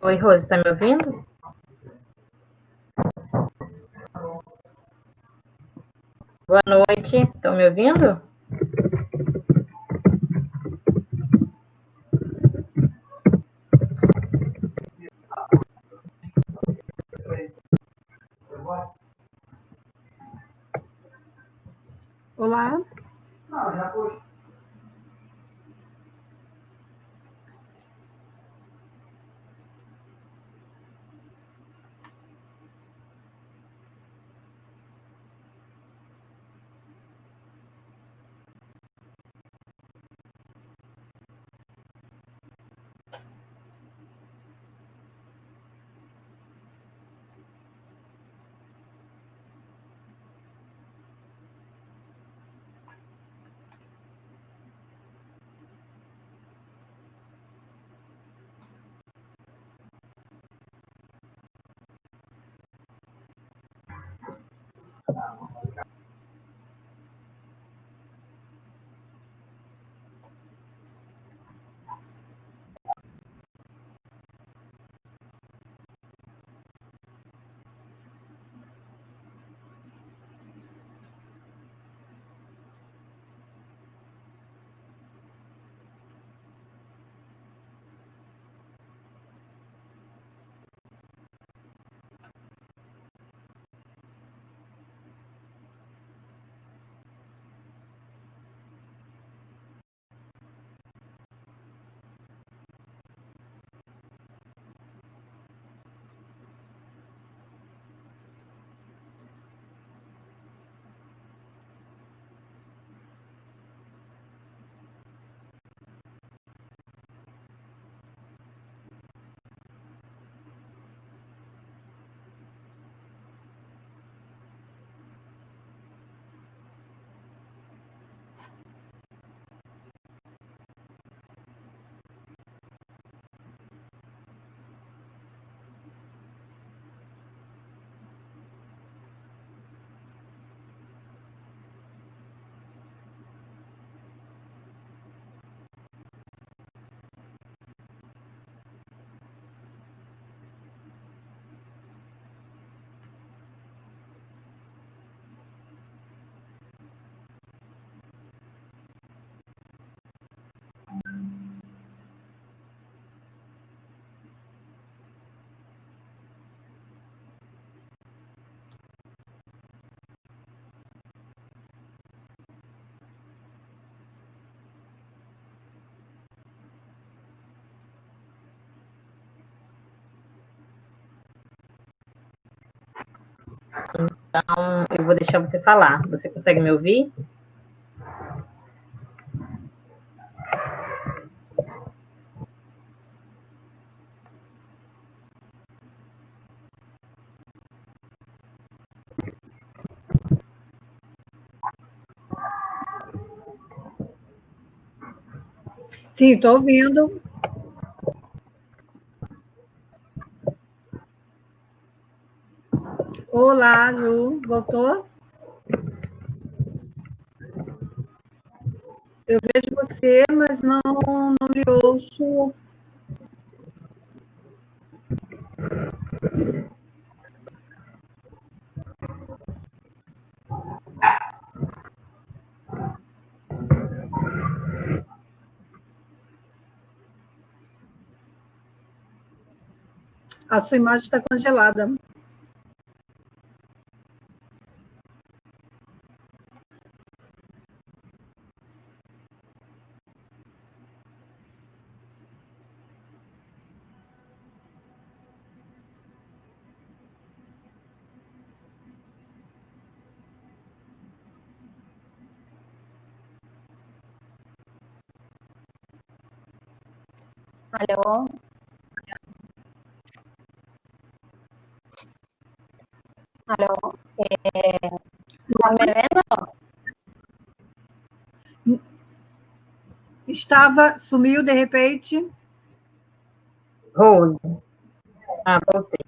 Oi, Rose, está me ouvindo? Boa noite, estão me ouvindo? Olá. Então, eu vou deixar você falar. Você consegue me ouvir? Sim, estou ouvindo. Olá, Ju. Voltou? Eu vejo você, mas não lhe ouço. A sua imagem está congelada. Alô? Alô? Tá me vendo? Sumiu de repente. Rose. Voltei.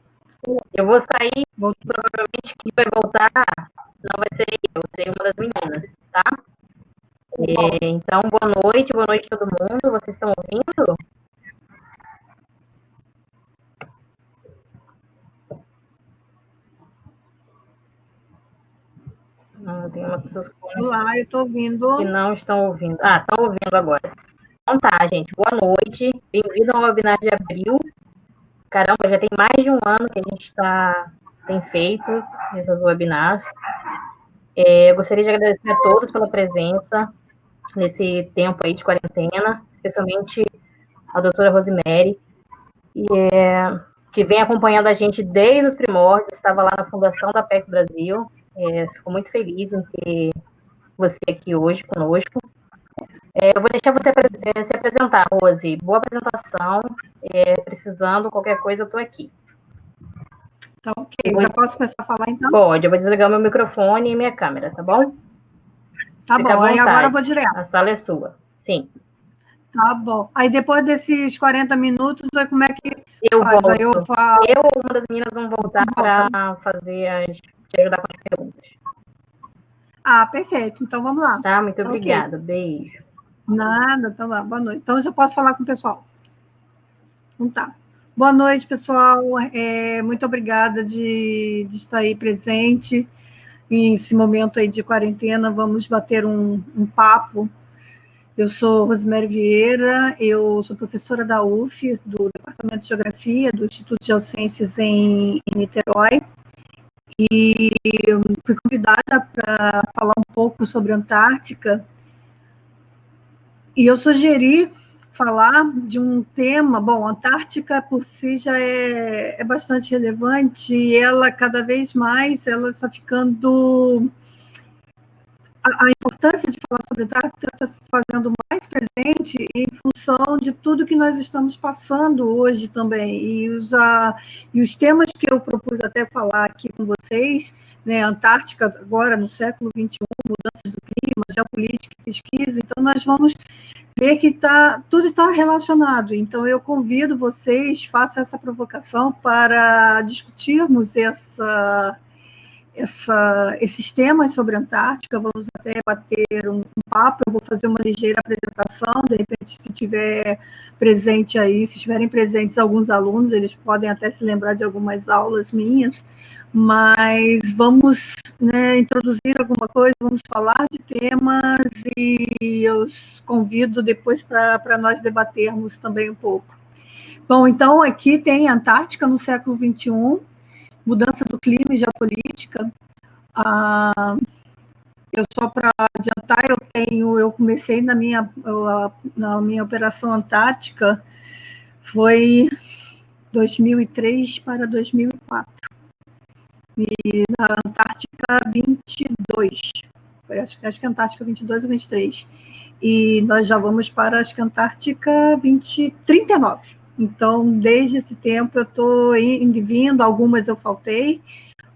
Eu vou sair, Voltou. provavelmente quem vai voltar não vai ser eu, serei uma das meninas, tá? Então, boa noite a todo mundo. Vocês estão ouvindo? Tem umas pessoas Olá, eu estou ouvindo. que não estão ouvindo. Ah, estão ouvindo agora. Então tá, gente. Boa noite. Bem-vindo ao webinar de abril. Caramba, já tem mais de um ano que a gente tem feito esses webinars. Eu gostaria de agradecer a todos pela presença nesse tempo aí de quarentena, especialmente a doutora Rosemary, que vem acompanhando a gente desde os primórdios, estava lá na fundação da Apex Brasil. Fico muito feliz em ter você aqui hoje conosco. Eu vou deixar você se apresentar, Rose. Boa apresentação. Precisando, qualquer coisa, eu estou aqui. Tá ok. Já posso começar a falar, então? Pode, eu vou desligar meu microfone e minha câmera, tá bom? Tá Fica bom, à aí agora eu vontade. vou direto. A sala é sua. Sim. Tá bom. Aí depois desses 40 minutos, aí como é que Eu faz? volto. Aí eu falo. Eu ou uma das meninas vão voltar para te ajudar com as perguntas. Ah, perfeito. Então vamos lá. Tá? Muito Tá obrigada. ok. Beijo. Nada, tá lá. Boa noite. Então eu já posso falar com o pessoal. Então tá. Boa noite, pessoal. Muito obrigada de estar aí presente nesse momento aí de quarentena. Vamos bater um papo. Eu sou Rosemary Vieira, eu sou professora da UF, do Departamento de Geografia, do Instituto de Geociências em Niterói, e fui convidada para falar um pouco sobre a Antártica, e eu sugeri falar de um tema. Bom, a Antártica por si já é bastante relevante, e ela cada vez mais ela está ficando... A importância de falar sobre a Antártica está se fazendo mais presente em função de tudo que nós estamos passando hoje também. E os temas que eu propus até falar aqui com vocês, né, Antártica agora no século XXI, mudanças do clima, geopolítica e pesquisa, então nós vamos ver que tudo está relacionado. Então eu convido vocês, faço essa provocação para discutirmos esses temas sobre a Antártica. Vamos até bater um papo, eu vou fazer uma ligeira apresentação, de repente, se estiverem presentes alguns alunos, eles podem até se lembrar de algumas aulas minhas, mas vamos, né, introduzir alguma coisa, vamos falar de temas, e eu convido depois para nós debatermos também um pouco. Bom, então aqui tem a Antártica no século XXI, mudança do clima e geopolítica. Eu só para adiantar, eu comecei na minha operação Antártica, foi 2003 para 2004. E na Antártica 22, acho que a Antártica 22 ou 23. E nós já vamos para, acho que a Antártica 39. Então, desde esse tempo eu estou indo e vindo, algumas eu faltei,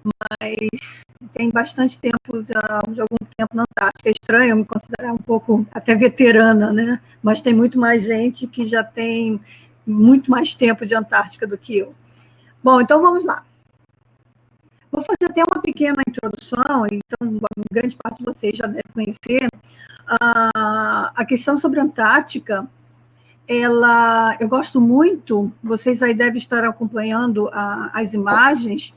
mas tem bastante tempo, de algum tempo na Antártica. É estranho eu me considerar um pouco até veterana, né? Mas tem muito mais gente que já tem muito mais tempo de Antártica do que eu. Bom, então vamos lá. Vou fazer até uma pequena introdução, então grande parte de vocês já deve conhecer. A questão sobre a Antártica, eu gosto muito, vocês aí devem estar acompanhando as imagens.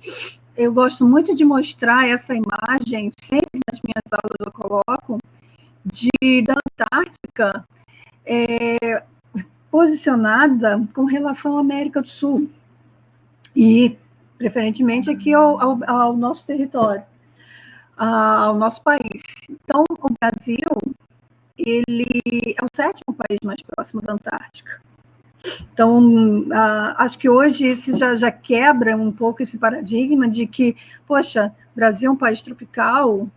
Eu gosto muito de mostrar essa imagem, sempre nas minhas aulas eu coloco, da Antártica posicionada com relação à América do Sul, e preferentemente aqui ao nosso território, ao nosso país. Então, o Brasil, ele é o 7º país mais próximo da Antártica. Então, acho que hoje isso já quebra um pouco esse paradigma de que, poxa, Brasil é um país tropical,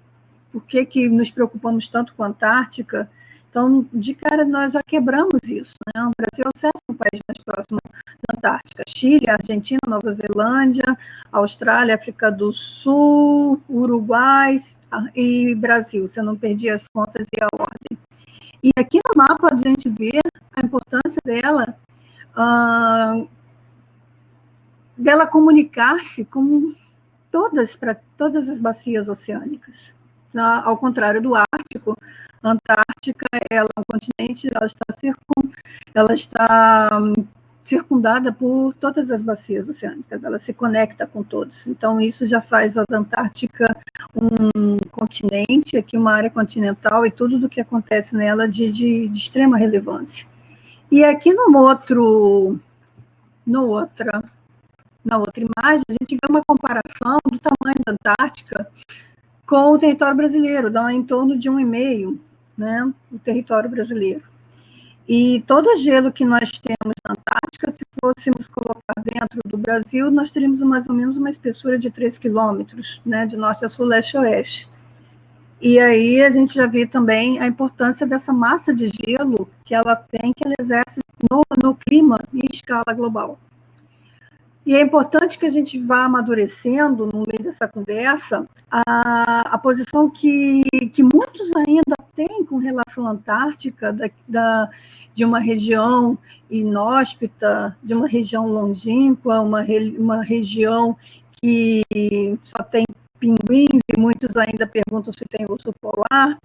por que nos preocupamos tanto com a Antártica? Então, de cara, nós já quebramos isso, né? O Brasil é o 7º país mais próximo da Antártica. Chile, Argentina, Nova Zelândia, Austrália, África do Sul, Uruguai e Brasil, se eu não perdi as contas e a ordem. E aqui no mapa a gente vê a importância dela comunicar-se com para todas as bacias oceânicas. Ao contrário do Ártico, a Antártica ela é um continente, ela está circundada por todas as bacias oceânicas, ela se conecta com todos. Então, isso já faz a Antártica um continente, aqui uma área continental, e tudo do que acontece nela de extrema relevância. E aqui na outra imagem, a gente vê uma comparação do tamanho da Antártica com o território brasileiro, dá em torno de 1,5, né, o território brasileiro. E todo o gelo que nós temos na Antártica, se fôssemos colocar dentro do Brasil, nós teríamos mais ou menos uma espessura de 3 quilômetros, né, de norte a sul, leste a oeste. E aí a gente já vê também a importância dessa massa de gelo que ela tem, que ela exerce no clima em escala global. E é importante que a gente vá amadurecendo, no meio dessa conversa, a posição que muitos ainda têm com relação à Antártica, de uma região inóspita, de uma região longínqua, uma região que só tem pinguins, e muitos ainda perguntam se tem urso polar,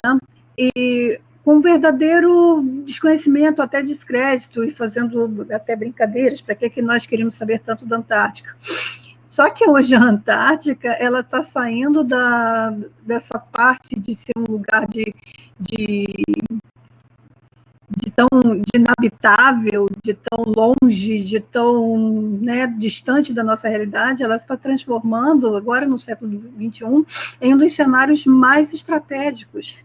né? E com um verdadeiro desconhecimento, até descrédito, e fazendo até brincadeiras, para que nós queríamos saber tanto da Antártica. Só que hoje a Antártica ela está saindo dessa parte de ser um lugar de tão inabitável, de tão longe, de tão, né, distante da nossa realidade. Ela está transformando, agora no século XXI, em um dos cenários mais estratégicos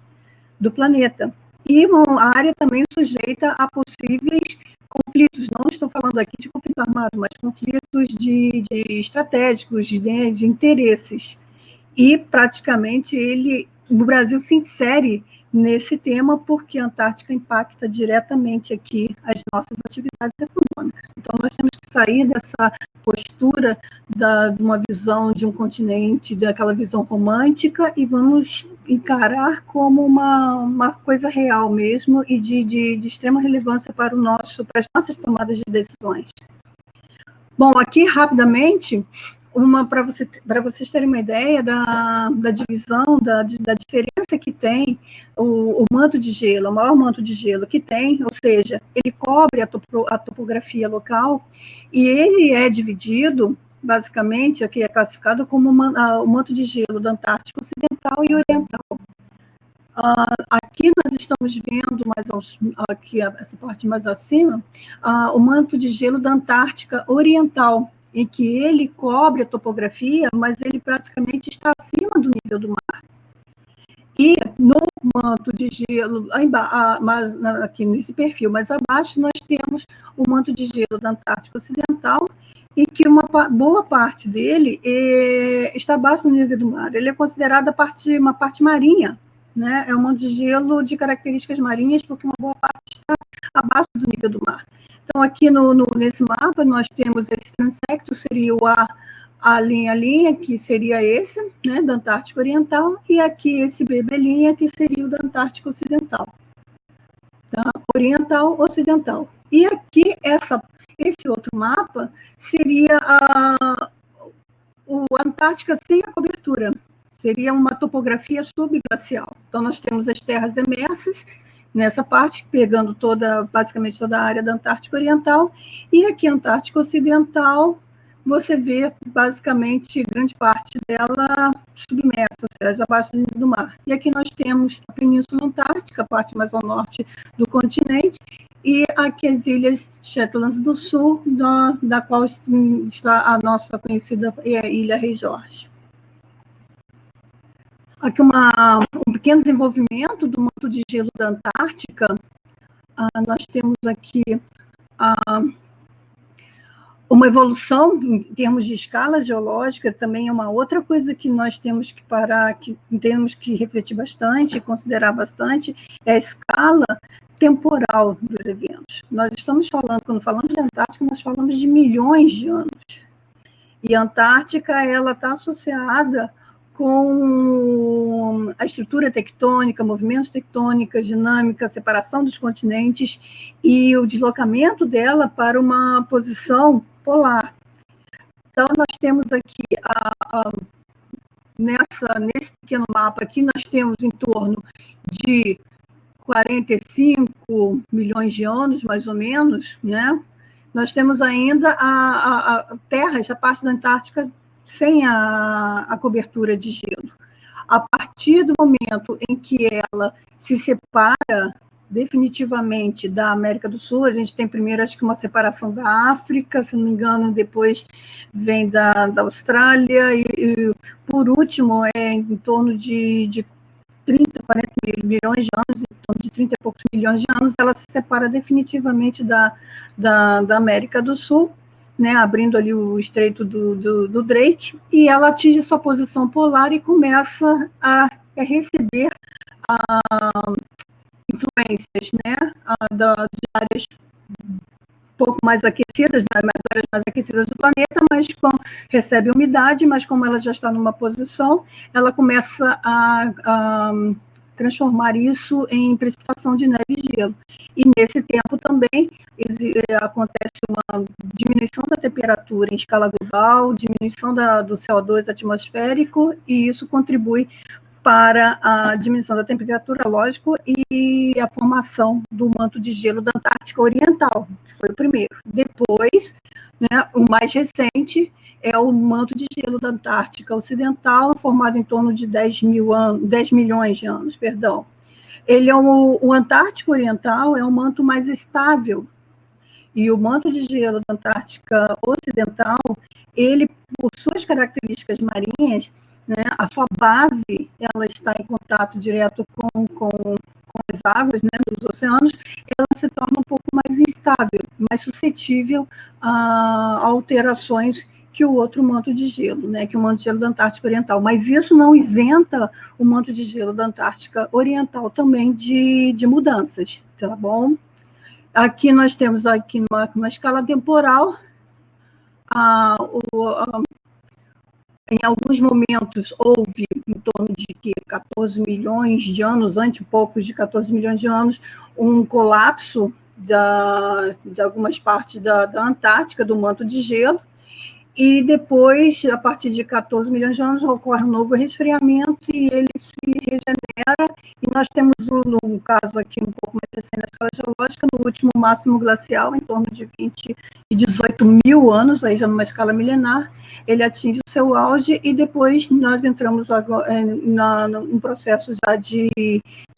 do planeta. E uma área também sujeita a possíveis conflitos. Não estou falando aqui de conflito armado, mas conflitos de estratégicos, de interesses. E, praticamente, o Brasil se insere nesse tema porque a Antártica impacta diretamente aqui as nossas atividades econômicas. Então, nós temos que sair dessa postura de uma visão de um continente, daquela visão romântica, e vamos encarar como uma coisa real mesmo e de extrema relevância para as nossas tomadas de decisões. Bom, aqui, rapidamente, para vocês terem uma ideia da divisão, da diferença que tem o manto de gelo, o maior manto de gelo que tem, ou seja, ele cobre a topografia local, e ele é dividido, basicamente, aqui é classificado como o manto de gelo da Antártica Ocidental e Oriental. Aqui nós estamos vendo, aqui essa parte mais acima, o manto de gelo da Antártica Oriental, em que ele cobre a topografia, mas ele praticamente está acima do nível do mar. E no manto de gelo, aqui nesse perfil mais abaixo, nós temos o manto de gelo da Antártica Ocidental, e que uma boa parte dele está abaixo do nível do mar. Ele é considerado uma parte marinha, né? É um manto de gelo de características marinhas, porque uma boa parte está abaixo do nível do mar. Então, aqui nesse mapa, nós temos esse transecto, seria a linha, que seria esse, né, da Antártica Oriental, e aqui esse BB', que seria o da Antártica Ocidental. Tá? Oriental, Ocidental. E aqui, esse outro mapa seria a Antártica sem a cobertura. Seria uma topografia subglacial. Então, nós temos as terras emersas, nessa parte, pegando basicamente toda a área da Antártica Oriental, e aqui a Antártica Ocidental, você vê basicamente grande parte dela submersa, ou seja, abaixo do mar. E aqui nós temos a Península Antártica, a parte mais ao norte do continente, e aqui as ilhas Shetlands do Sul, da qual está a nossa conhecida Ilha Rei Jorge. Aqui um pequeno desenvolvimento do manto de gelo da Antártica. Nós temos aqui uma evolução em termos de escala geológica, também é uma outra coisa que nós temos que parar, que temos que refletir bastante, considerar bastante, é a escala temporal dos eventos. Nós estamos falando, quando falamos de Antártica, nós falamos de milhões de anos. E a Antártica, ela está associada com a estrutura tectônica, movimentos tectônicos, dinâmica, separação dos continentes e o deslocamento dela para uma posição polar. Então, nós temos aqui, nesse pequeno mapa aqui, nós temos em torno de 45 milhões de anos, mais ou menos, né? Nós temos ainda a terras, a parte da Antártica, sem a cobertura de gelo. A partir do momento em que ela se separa definitivamente da América do Sul, a gente tem primeiro, acho que uma separação da África, se não me engano, depois vem da Austrália, e por último, em torno de 30, 40 milhões de anos, em torno de 30 e poucos milhões de anos, ela se separa definitivamente da América do Sul, né, abrindo ali o estreito do Drake, e ela atinge sua posição polar e começa a receber influências, né, de áreas um pouco mais aquecidas, né, mais áreas mais aquecidas do planeta, mas recebe umidade, mas como ela já está numa posição, ela começa a transformar isso em precipitação de neve e gelo. E nesse tempo também acontece uma diminuição da temperatura em escala global, diminuição do CO2 atmosférico, e isso contribui para a diminuição da temperatura, lógico, e a formação do manto de gelo da Antártica Oriental, que foi o primeiro. Depois, né, o mais recente é o manto de gelo da Antártica Ocidental, formado em torno de 10 milhões de anos, perdão. Ele é o Antártico Oriental é um manto mais estável, e o manto de gelo da Antártica Ocidental, ele, por suas características marinhas, né, a sua base, ela está em contato direto com as águas, né, dos oceanos, ela se torna um pouco mais instável, mais suscetível a alterações que o outro manto de gelo, né, que o manto de gelo da Antártica Oriental. Mas isso não isenta o manto de gelo da Antártica Oriental também de mudanças, tá bom? Aqui nós temos, aqui numa escala temporal, em alguns momentos houve em torno de 14 milhões de anos, antes um pouco de 14 milhões de anos, um colapso de algumas partes da Antártica, do manto de gelo, e depois, a partir de 14 milhões de anos, ocorre um novo resfriamento e ele se regenera, e nós temos um caso aqui um pouco mais recente na escala geológica, no último máximo glacial, em torno de 20 e 18 mil anos, aí já numa escala milenar, ele atinge o seu auge, e depois nós entramos agora num processo já de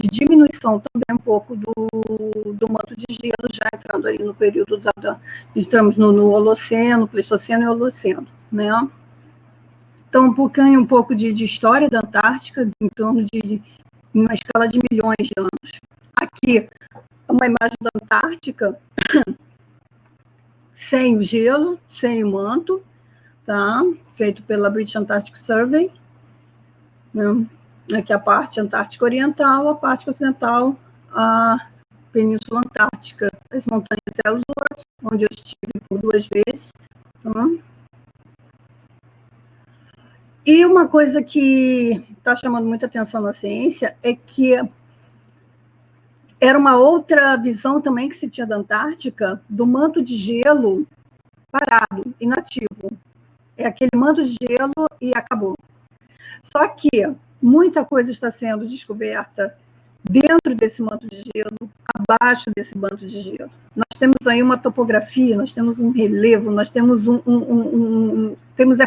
diminuição também um pouco do manto de gelo, já entrando aí no período estamos no Holoceno, Pleistoceno e Holoceno, né? Então, um pouco de história da Antártica, em torno de uma escala de milhões de anos. Aqui, uma imagem da Antártica sem o gelo, sem o manto, tá? Feito pela British Antarctic Survey, né? Aqui a parte Antártica Oriental, a parte Ocidental, a Península Antártica, as montanhas Ellsworth, onde eu estive por 2 vezes. Tá? E uma coisa que está chamando muita atenção na ciência é que era uma outra visão também que se tinha da Antártica, do manto de gelo parado, inativo. É aquele manto de gelo e acabou. Só que muita coisa está sendo descoberta dentro desse manto de gelo, abaixo desse manto de gelo. Nós temos aí uma topografia, nós temos um relevo, nós temos temos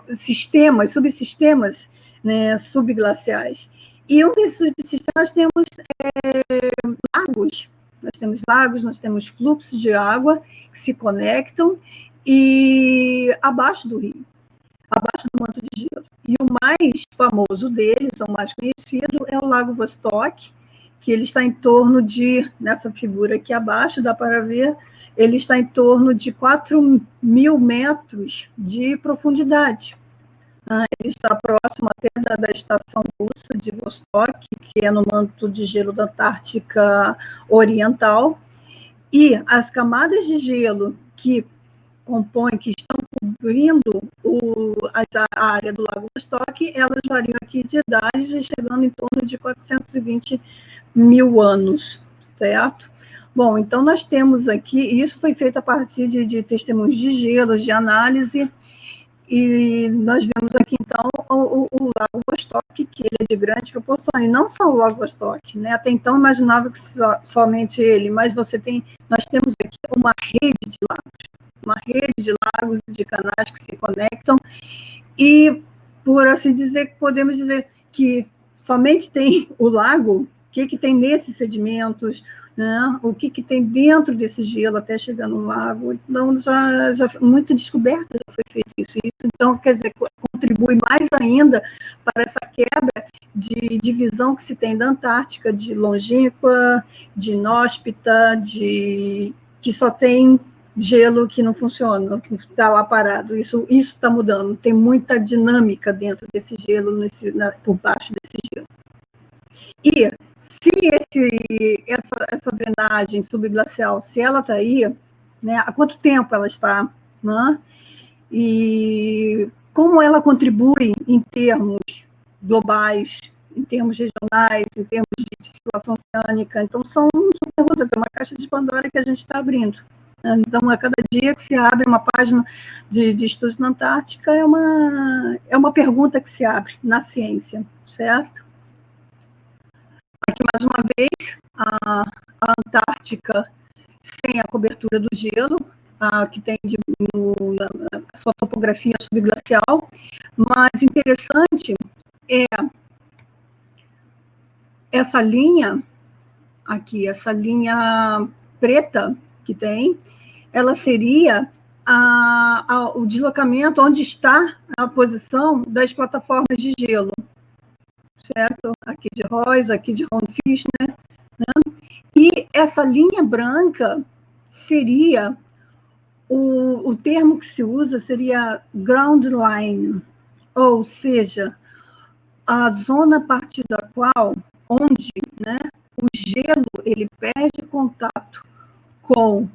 sistemas, subsistemas, né, subglaciais. E um desses subsistemas temos lagos. Nós temos lagos, nós temos fluxos de água que se conectam e abaixo do rio, abaixo do manto de gelo. E o mais famoso deles, o mais conhecido, é o Lago Vostok, que ele está em torno de, nessa figura aqui abaixo, dá para ver, ele está em torno de 4.000 metros de profundidade. Ele está próximo até da estação russa de Vostok, que é no manto de gelo da Antártica Oriental, e as camadas de gelo que estão cobrindo a área do Lago Vostok, elas variam aqui de idade, chegando em torno de 420 mil anos, certo? Bom, então nós temos aqui, isso foi feito a partir de testemunhos de gelo, de análise, E nós vemos aqui, então, o Lago Vostok, que ele é de grande proporção, e não só o Lago Vostok, né? Até então imaginava que somente ele, mas nós temos aqui uma rede de lagos e de canais que se conectam, e, por assim dizer, podemos dizer que somente tem o lago, o que tem nesses sedimentos, né? O que tem dentro desse gelo até chegar no lago. Então, já muita descoberta já foi feita isso. Então, quer dizer, contribui mais ainda para essa quebra de divisão que se tem da Antártica, de longínqua, de inóspita, que só tem gelo que não funciona, que está lá parado. Isso está mudando. Tem muita dinâmica dentro desse gelo, por baixo desse gelo. E se essa drenagem subglacial, se ela está aí, né, há quanto tempo ela está, né, e como ela contribui em termos globais, em termos regionais, em termos de circulação oceânica. Então, são perguntas, é uma caixa de Pandora que a gente está abrindo. Então, a cada dia que se abre uma página de estudos na Antártica, é uma pergunta que se abre na ciência, certo? Aqui, mais uma vez, a Antártica sem a cobertura do gelo, que tem a sua topografia subglacial, mas interessante é essa linha aqui, essa linha preta que tem, ela seria o deslocamento onde está a posição das plataformas de gelo, certo? Aqui de Royce, aqui de Ronfischner, né? E essa linha branca seria, o termo que se usa seria ground line, ou seja, a zona a partir da qual, onde, né, o gelo ele perde contato com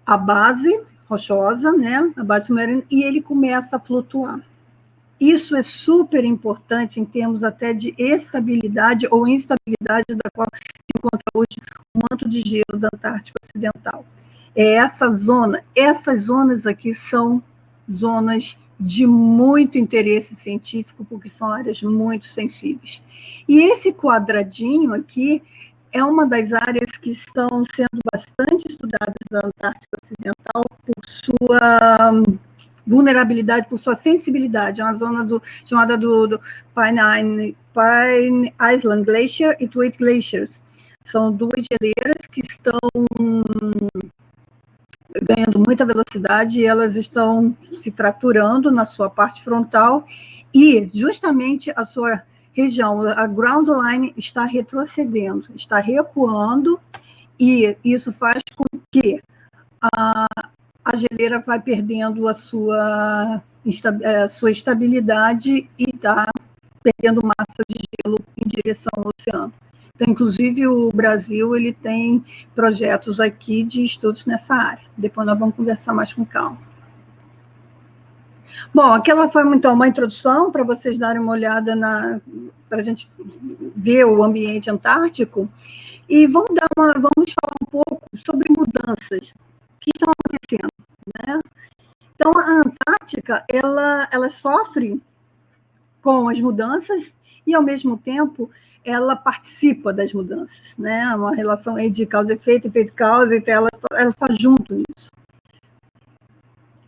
a base rochosa, né, a base submarina, e ele começa a flutuar. Isso é super importante em termos até de estabilidade ou instabilidade da qual se encontra hoje o manto de gelo da Antártica Ocidental. Essas zonas aqui são zonas de muito interesse científico, porque são áreas muito sensíveis. E esse quadradinho aqui é uma das áreas que estão sendo bastante estudadas da Antártica Ocidental por sua vulnerabilidade, por sua sensibilidade. É uma zona chamada do Pine Island Glacier e Tweed Glaciers. São duas geleiras que estão ganhando muita velocidade e elas estão se fraturando na sua parte frontal e justamente a sua região, a ground line, está retrocedendo, está recuando, e isso faz com que a geleira vai perdendo a sua estabilidade e está perdendo massa de gelo em direção ao oceano. Então, inclusive, o Brasil ele tem projetos aqui de estudos nessa área. Depois nós vamos conversar mais com calma. Bom, aquela foi, então, uma introdução para vocês darem uma olhada para a gente ver o ambiente antártico. E vamos falar um pouco sobre mudanças que estão acontecendo, né? Então, a Antártica, ela sofre com as mudanças e, ao mesmo tempo, ela participa das mudanças, né? Uma relação aí de causa e efeito, efeito-causa, então ela está junto nisso.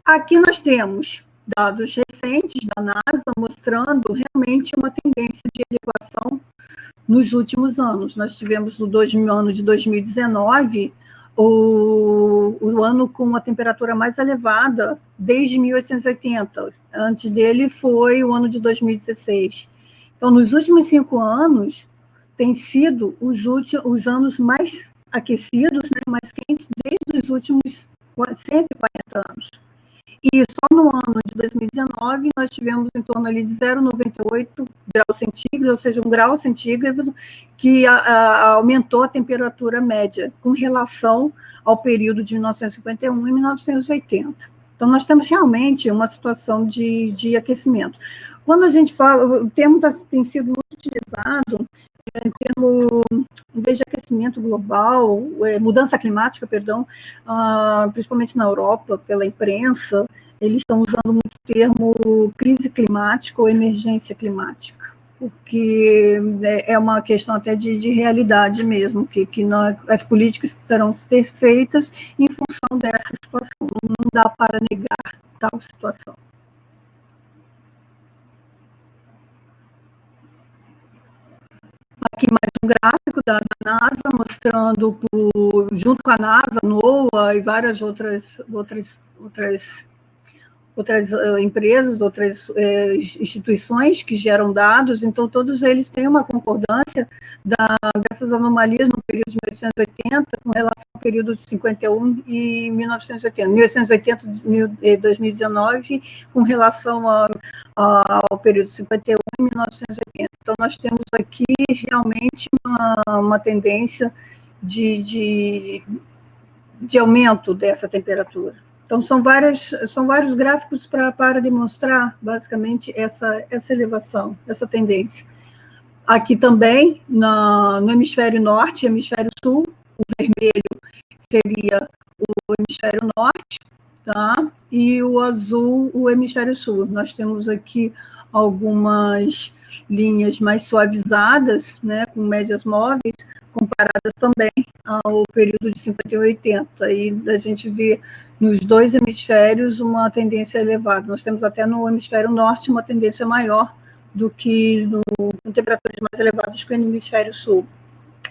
Aqui nós temos dados recentes da NASA mostrando realmente uma tendência de elevação nos últimos anos. Nós tivemos no ano de 2019 o ano com a temperatura mais elevada desde 1880. Antes dele foi o ano de 2016. Então, nos últimos 5 anos, têm sido os anos mais aquecidos, né, mais quentes, desde os últimos 140 anos. E só no ano de 2019, nós tivemos em torno ali de 0,98 graus centígrados, ou seja, 1 grau centígrado, que aumentou a temperatura média com relação ao período de 1951 e 1980. Então, nós temos realmente uma situação de aquecimento. Quando a gente fala, o termo tem sido muito utilizado em vez de aquecimento global, mudança climática, perdão, principalmente na Europa, pela imprensa, eles estão usando muito o termo crise climática ou emergência climática, porque é uma questão até de realidade mesmo, que nós, as políticas que serão ser feitas em função dessa situação, não dá para negar tal situação. Aqui mais um gráfico da NASA, mostrando, junto com a NASA, NOAA e várias outras empresas, outras instituições que geram dados, então todos eles têm uma concordância dessas anomalias no período de 1880 com relação ao período de 51 e 1980, 1880 e 2019 com relação ao período de 51 e 1980. Então nós temos aqui realmente uma tendência de aumento dessa temperatura. Então, são vários gráficos para demonstrar, basicamente, essa elevação, essa tendência. Aqui também, no hemisfério norte e hemisfério sul, o vermelho seria o hemisfério norte, tá? E o azul, o hemisfério sul. Nós temos aqui algumas linhas mais suavizadas, né, com médias móveis, comparadas também ao período de 50 e 80. E a gente vê nos dois hemisférios uma tendência elevada. Nós temos até no hemisfério norte uma tendência maior do que com temperaturas mais elevadas que no hemisfério sul.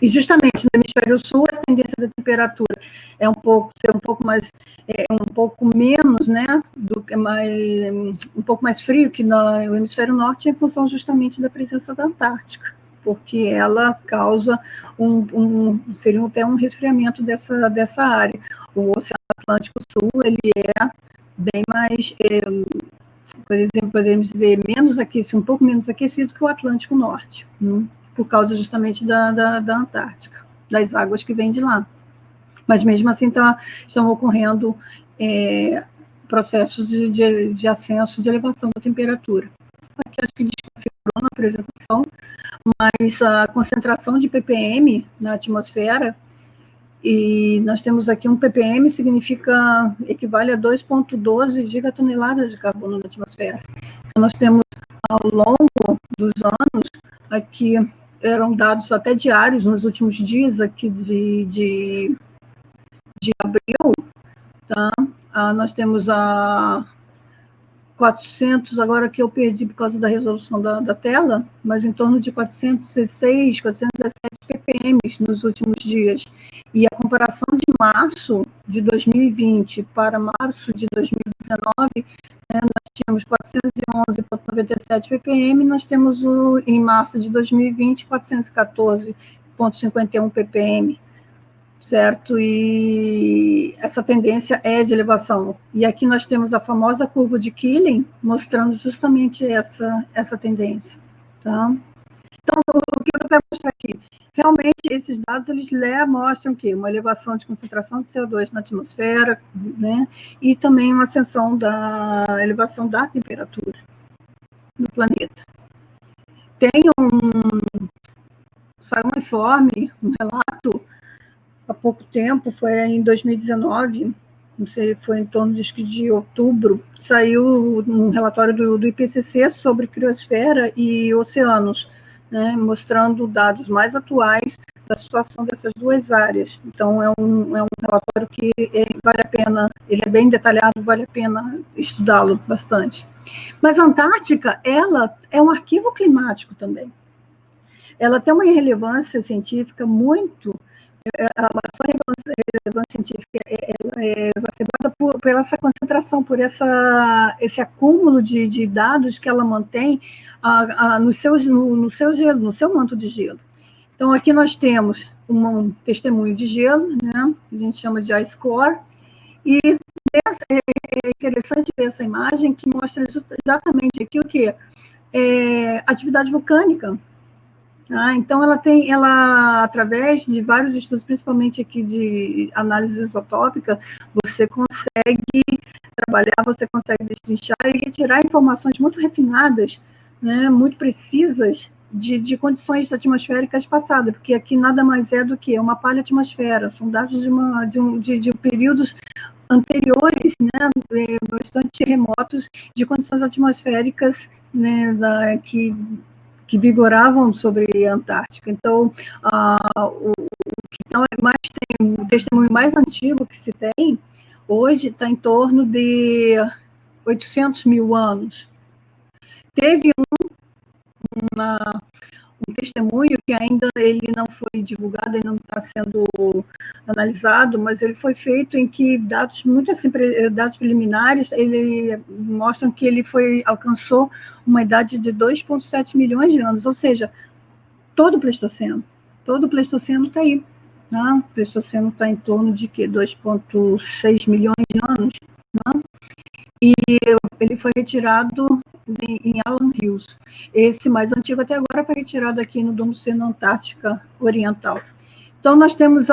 E justamente no hemisfério sul a tendência da temperatura é um pouco menos, né, um pouco mais frio que no hemisfério norte, em função justamente da presença da Antártica, porque ela causa seria até um resfriamento dessa área. O Oceano Atlântico Sul, ele é bem mais, por exemplo, podemos dizer, um pouco menos aquecido que o Atlântico Norte, por causa justamente da Antártica, das águas que vêm de lá. Mas mesmo assim estão ocorrendo processos de ascenso, de elevação da temperatura. Aqui acho que desconfigurou na apresentação, mas a concentração de ppm na atmosfera, e nós temos aqui um ppm, equivale a 2,12 gigatoneladas de carbono na atmosfera. Então, nós temos, ao longo dos anos, aqui eram dados até diários, nos últimos dias aqui de abril, tá? Nós temos 400, agora que eu perdi por causa da resolução da tela, mas em torno de 416, 417 ppm nos últimos dias. E a comparação de março de 2020 para março de 2019, né, nós tínhamos 411,97 ppm, nós temos em março de 2020 414,51 ppm. Certo? E essa tendência é de elevação. E aqui nós temos a famosa curva de Killing, mostrando justamente essa tendência. Tá? Então, o que eu quero mostrar aqui? Realmente, esses dados, eles mostram que uma elevação de concentração de CO2 na atmosfera, né? E também uma ascensão da elevação da temperatura no planeta. Saiu um informe, um relato, há pouco tempo, foi em 2019, não sei, foi em torno de outubro, saiu um relatório do IPCC sobre criosfera e oceanos, né, mostrando dados mais atuais da situação dessas duas áreas. Então, é um relatório que vale a pena, ele é bem detalhado, vale a pena estudá-lo bastante. Mas a Antártica, ela é um arquivo climático também. Ela tem uma relevância científica a sua relevância científica ela é exacerbada por essa concentração, por esse acúmulo de dados que ela mantém no seu gelo, no seu manto de gelo. Então, aqui nós temos um testemunho de gelo, né, que a gente chama de ice core, e é interessante ver essa imagem que mostra exatamente aqui o que é atividade vulcânica. Então, ela, através de vários estudos, principalmente aqui de análise isotópica, você consegue trabalhar, você consegue destrinchar e retirar informações muito refinadas, né, muito precisas de condições atmosféricas passadas, porque aqui nada mais é do que uma palha atmosfera, são dados de períodos anteriores, né, bastante remotos, de condições atmosféricas, né, que vigoravam sobre a Antártica. Então, o testemunho mais antigo que se tem hoje está em torno de 800 mil anos. Teve um testemunho que ainda ele não foi divulgado, ele não está sendo analisado, mas ele foi feito em que dados preliminares ele mostram que ele alcançou uma idade de 2,7 milhões de anos, ou seja, todo o Pleistoceno está aí. Tá? O Pleistoceno está em torno de 2,6 milhões de anos. Tá? E ele foi retirado em Allan Hills. Esse mais antigo até agora foi retirado aqui no Domo C, na Antártica Oriental. Então, nós temos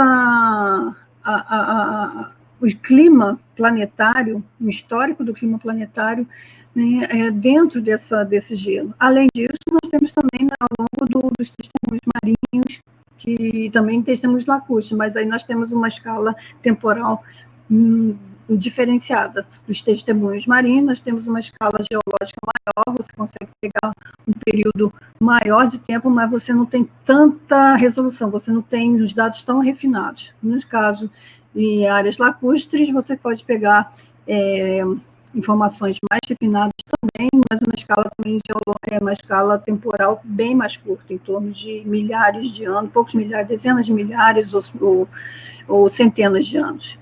o clima planetário, o histórico do clima planetário, né, dentro desse gelo. Além disso, nós temos também, ao longo dos testemunhos marinhos, que também testemunhos lacustres, mas aí nós temos uma escala temporal diferenciada dos testemunhos marinhos, nós temos uma escala geológica maior, você consegue pegar um período maior de tempo, mas você não tem tanta resolução, você não tem os dados tão refinados. No caso, em áreas lacustres, você pode pegar informações mais refinadas também, mas uma escala também geológica, uma escala temporal bem mais curta, em torno de milhares de anos, poucos milhares, dezenas de milhares ou centenas de anos.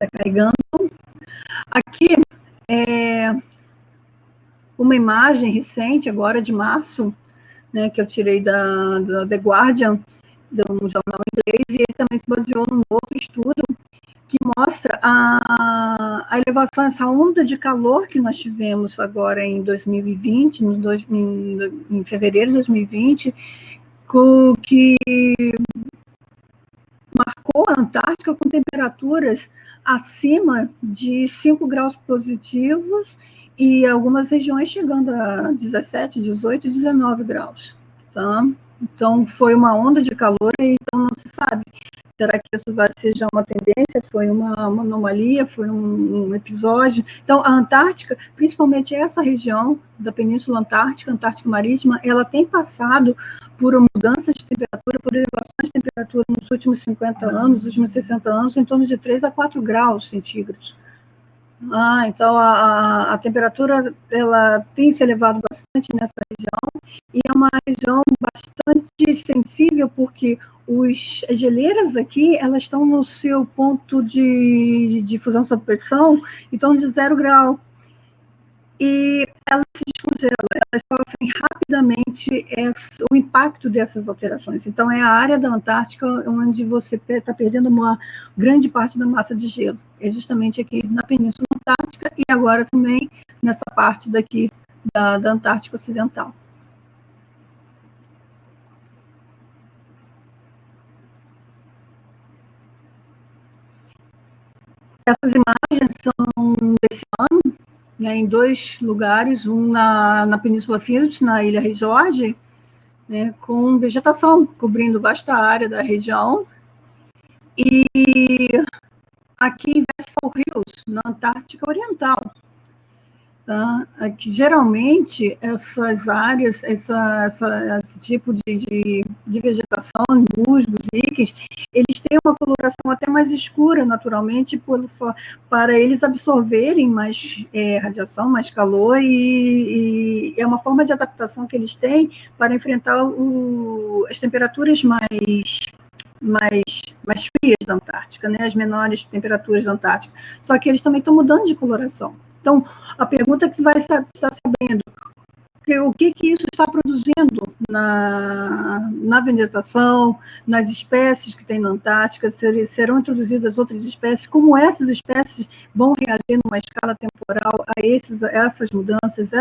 Está carregando. Aqui é uma imagem recente, agora de março, né, que eu tirei da The Guardian, de um jornal inglês, e ele também se baseou num outro estudo que mostra a elevação, essa onda de calor que nós tivemos agora em 2020, em fevereiro de 2020, que marcou a Antártica com temperaturas acima de 5 graus positivos e algumas regiões chegando a 17, 18, 19 graus. Tá? Então, foi uma onda de calor, e então não se sabe. Será que isso vai ser já uma tendência? Foi uma anomalia? Foi um episódio? Então, a Antártica, principalmente essa região da Península Antártica, Antártica Marítima, ela tem passado por mudanças de temperatura, por elevações de temperatura nos últimos 50 anos, nos últimos 60 anos, em torno de 3 a 4 graus centígrados. Então, a temperatura ela tem se elevado bastante nessa região, e é uma região bastante sensível, porque as geleiras aqui, elas estão no seu ponto de difusão sob pressão, em torno de 0 grau. E elas se descongelam, elas sofrem rapidamente o impacto dessas alterações. Então, é a área da Antártica onde você está perdendo uma grande parte da massa de gelo. É justamente aqui na Península Antártica e agora também nessa parte daqui da Antártica Ocidental. Essas imagens são desse ano, né, em 2 lugares, um na Península Fields, na Ilha Rei Jorge, né, com vegetação cobrindo vasta área da região, e aqui em Westphal Hills, na Antártica Oriental. Tá? Aqui, geralmente, essas áreas, esse tipo de vegetação, musgos, líquens, eles têm uma coloração até mais escura, naturalmente, para eles absorverem mais radiação, mais calor, e é uma forma de adaptação que eles têm para enfrentar as temperaturas mais frias da Antártica, né? As menores temperaturas da Antártica. Só que eles também estão mudando de coloração. Então, a pergunta que vai estar sabendo, o que isso está produzindo na vegetação, nas espécies que tem na Antártica, serão introduzidas outras espécies, como essas espécies vão reagir numa escala temporal a essas mudanças,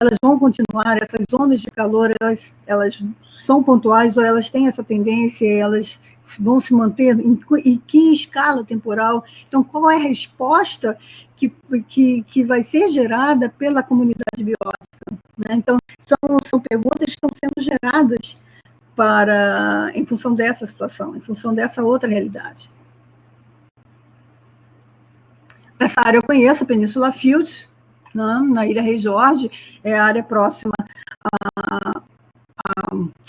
elas vão continuar, essas ondas de calor, elas são pontuais ou elas têm essa tendência, elas vão se manter em que escala temporal? Então, qual é a resposta que vai ser gerada pela comunidade biológica? Né? Então, são perguntas que estão sendo geradas em função dessa situação, em função dessa outra realidade. Essa área eu conheço, a Península Fields, né, na Ilha Rei Jorge, é a área próxima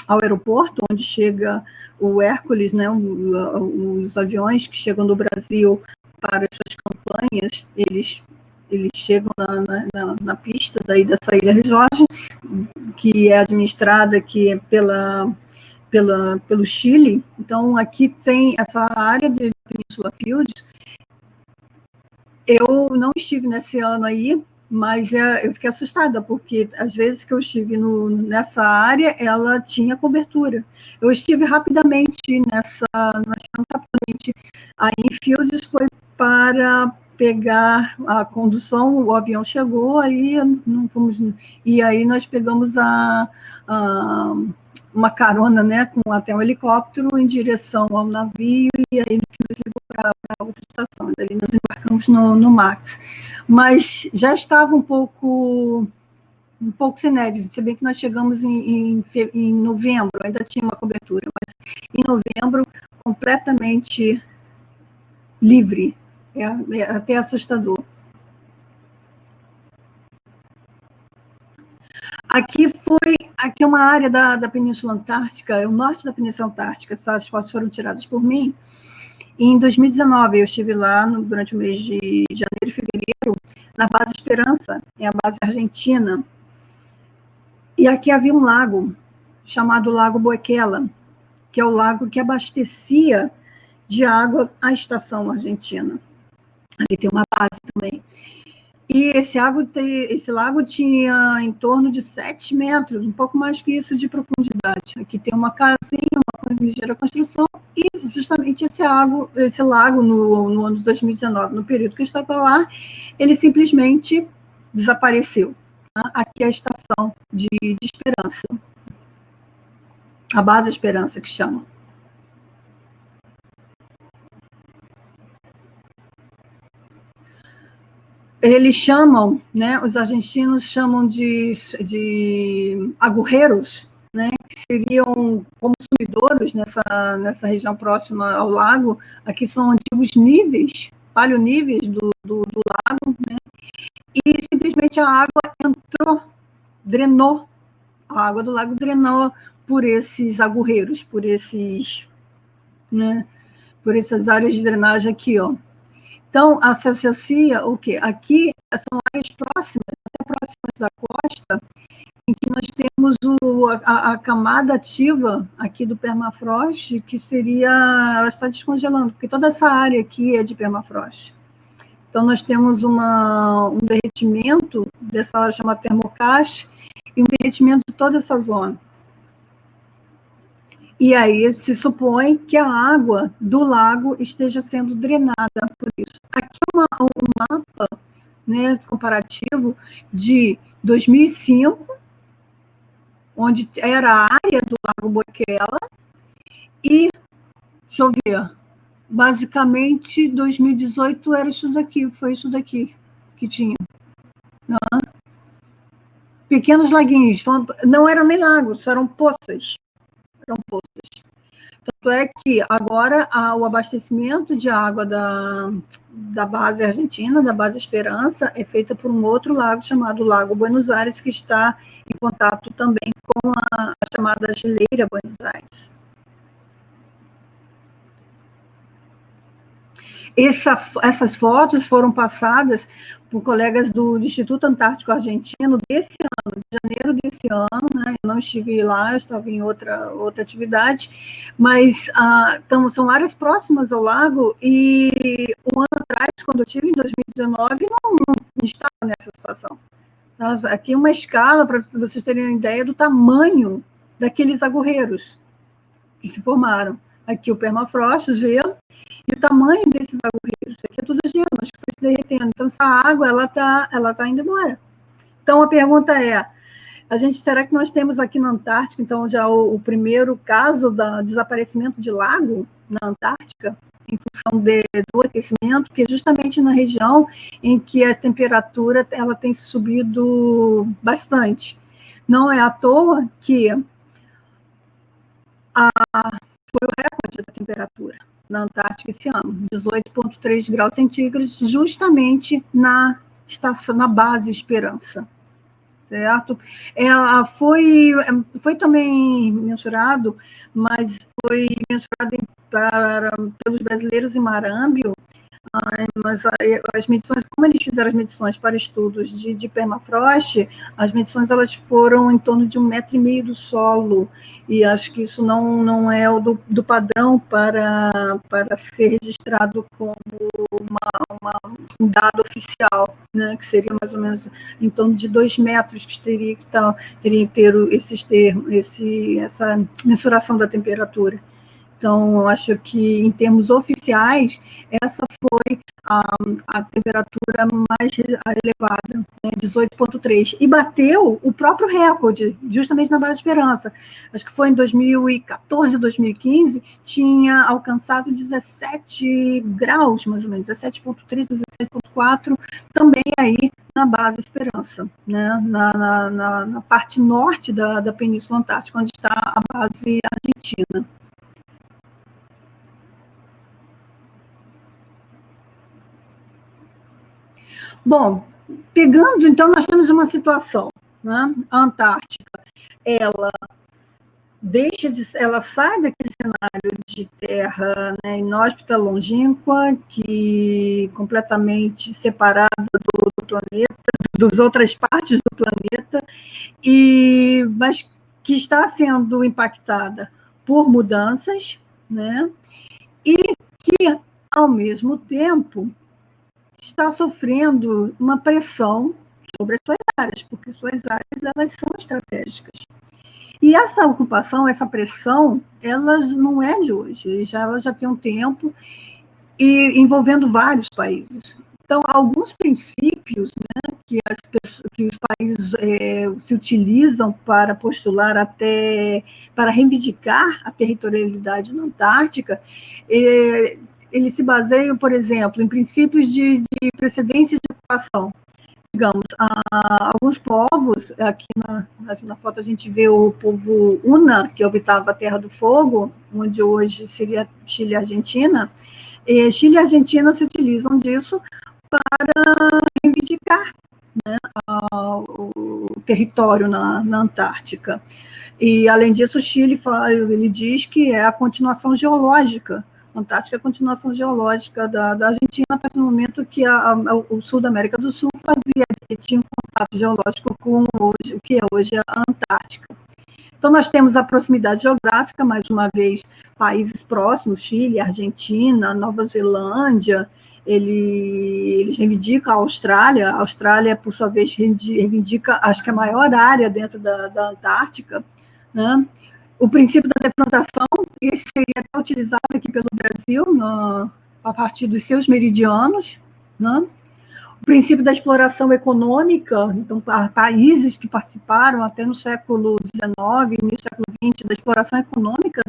ao aeroporto, onde chega o Hércules, né, os aviões que chegam do Brasil para as suas campanhas, eles chegam na pista daí dessa Ilha Rei Jorge, que é administrada aqui pelo Chile. Então, aqui tem essa área de Península Fields. Eu não estive nesse ano aí, mas eu fiquei assustada, porque às vezes que eu estive nessa área, ela tinha cobertura. Eu estive rapidamente aí em Fields foi para pegar a condução, o avião chegou, aí não fomos, e aí nós pegamos uma carona, né, até um helicóptero em direção ao navio, e aí nos levou para outra estação, daí nós embarcamos no Max. Mas já estava um pouco sem neve, se bem que nós chegamos em novembro, ainda tinha uma cobertura, mas em novembro, completamente livre, é até assustador. Aqui é uma área da Península Antártica, o norte da Península Antártica. Essas fotos foram tiradas por mim. E em 2019, eu estive lá durante o mês de janeiro e fevereiro, na base Esperança, é a base argentina. E aqui havia um lago, chamado Lago Boequela, que é o lago que abastecia de água a estação argentina. Ali tem uma base também. E esse lago tinha em torno de 7 metros, um pouco mais que isso de profundidade. Aqui tem uma casinha, uma ligeira construção, e justamente esse lago no ano de 2019, no período que eu estava lá, ele simplesmente desapareceu. Tá? Aqui é a estação de Esperança, a base Esperança que chama. Eles chamam, né, os argentinos chamam de agurreiros, né, que seriam como sumidouros nessa região próxima ao lago. Aqui são antigos níveis, paleoníveis do lago, né, e simplesmente a água drenou, a água do lago drenou por esses agurreiros, por essas áreas de drenagem aqui, ó. Então, associa o quê? Aqui são áreas próximas, até próximas da costa, em que nós temos a camada ativa aqui do permafrost, que ela está descongelando, porque toda essa área aqui é de permafrost. Então, nós temos um derretimento dessa área chamada termocast, e um derretimento de toda essa zona. E aí se supõe que a água do lago esteja sendo drenada por isso. Aqui é um mapa, né, comparativo de 2005, onde era a área do Lago Boequela, e, deixa eu ver, basicamente 2018 era isso daqui, foi isso daqui que tinha. Pequenos laguinhos, não eram nem lagos, eram poças. Tanto é que agora o abastecimento de água da base argentina, da base Esperança, é feita por um outro lago chamado Lago Buenos Aires, que está em contato também com a chamada Geleira Buenos Aires. Essas fotos foram passadas por colegas do Instituto Antártico Argentino desse ano, de janeiro desse ano, né? Eu não estive lá, eu estava em outra atividade, mas então, são áreas próximas ao lago, e um ano atrás, quando eu estive em 2019, não estava nessa situação. Tá? Aqui uma escala, para vocês terem uma ideia do tamanho daqueles agorreiros que se formaram. Aqui o permafrost, o gelo, e o tamanho desses agorreiros. Aqui é tudo gelo, mas que foi se derretendo. Então, essa água, ela tá indo embora. Então, a pergunta é, será que nós temos aqui na Antártica, então, já o primeiro caso do desaparecimento de lago na Antártica, em função do aquecimento, que é justamente na região em que a temperatura ela tem subido bastante. Não é à toa que foi o recorde da temperatura na Antártica esse ano, 18,3 graus centígrados, justamente na base Esperança, certo? Foi também mensurado, mas foi mensurado pelos brasileiros em Marâmbio, mas as medições, como eles fizeram as medições para estudos de permafrost, as medições elas foram em torno de 1,5 metro do solo, e acho que isso não é o do padrão para ser registrado como um dado oficial, né, que seria mais ou menos em torno de 2 metros, que teria que ter essa mensuração da temperatura. Então, eu acho que, em termos oficiais, essa foi a temperatura mais elevada, né, 18,3, e bateu o próprio recorde, justamente na Base Esperança. Acho que foi em 2014, 2015, tinha alcançado 17 graus, mais ou menos, 17,3, 17,4, também aí na Base Esperança, né, na parte norte da Península Antártica, onde está a base argentina. Bom, pegando, então, nós temos uma situação, né? A Antártica, ela sai daquele cenário de terra, né, inóspita, longínqua, que completamente separada do planeta, das outras partes do planeta, mas que está sendo impactada por mudanças, né? E que, ao mesmo tempo, está sofrendo uma pressão sobre as suas áreas, porque suas áreas elas são estratégicas. E essa ocupação, essa pressão, elas não é de hoje, ela já tem um tempo, e envolvendo vários países. Então, alguns princípios, né, que os países se utilizam para postular para reivindicar a territorialidade na Antártica, eles se baseiam, por exemplo, em princípios de precedência de ocupação. Digamos, alguns povos, aqui na foto a gente vê o povo Una, que habitava a Terra do Fogo, onde hoje seria Chile e Argentina, e Chile e Argentina se utilizam disso para reivindicar, né, o território na Antártica. E, além disso, o Chile ele diz que é a continuação geológica. A Antártica é a continuação geológica da Argentina, a partir do momento que o sul da América do Sul tinha um contato geológico com o que é hoje a Antártica. Então, nós temos a proximidade geográfica, mais uma vez, países próximos, Chile, Argentina, Nova Zelândia, eles reivindicam a Austrália, por sua vez, reivindica, acho que a maior área dentro da Antártica, né? O princípio da defrontação, esse seria até utilizado aqui pelo Brasil, a partir dos seus meridianos, né? O princípio da exploração econômica, então, países que participaram até no século XIX, início do século XX, da exploração econômica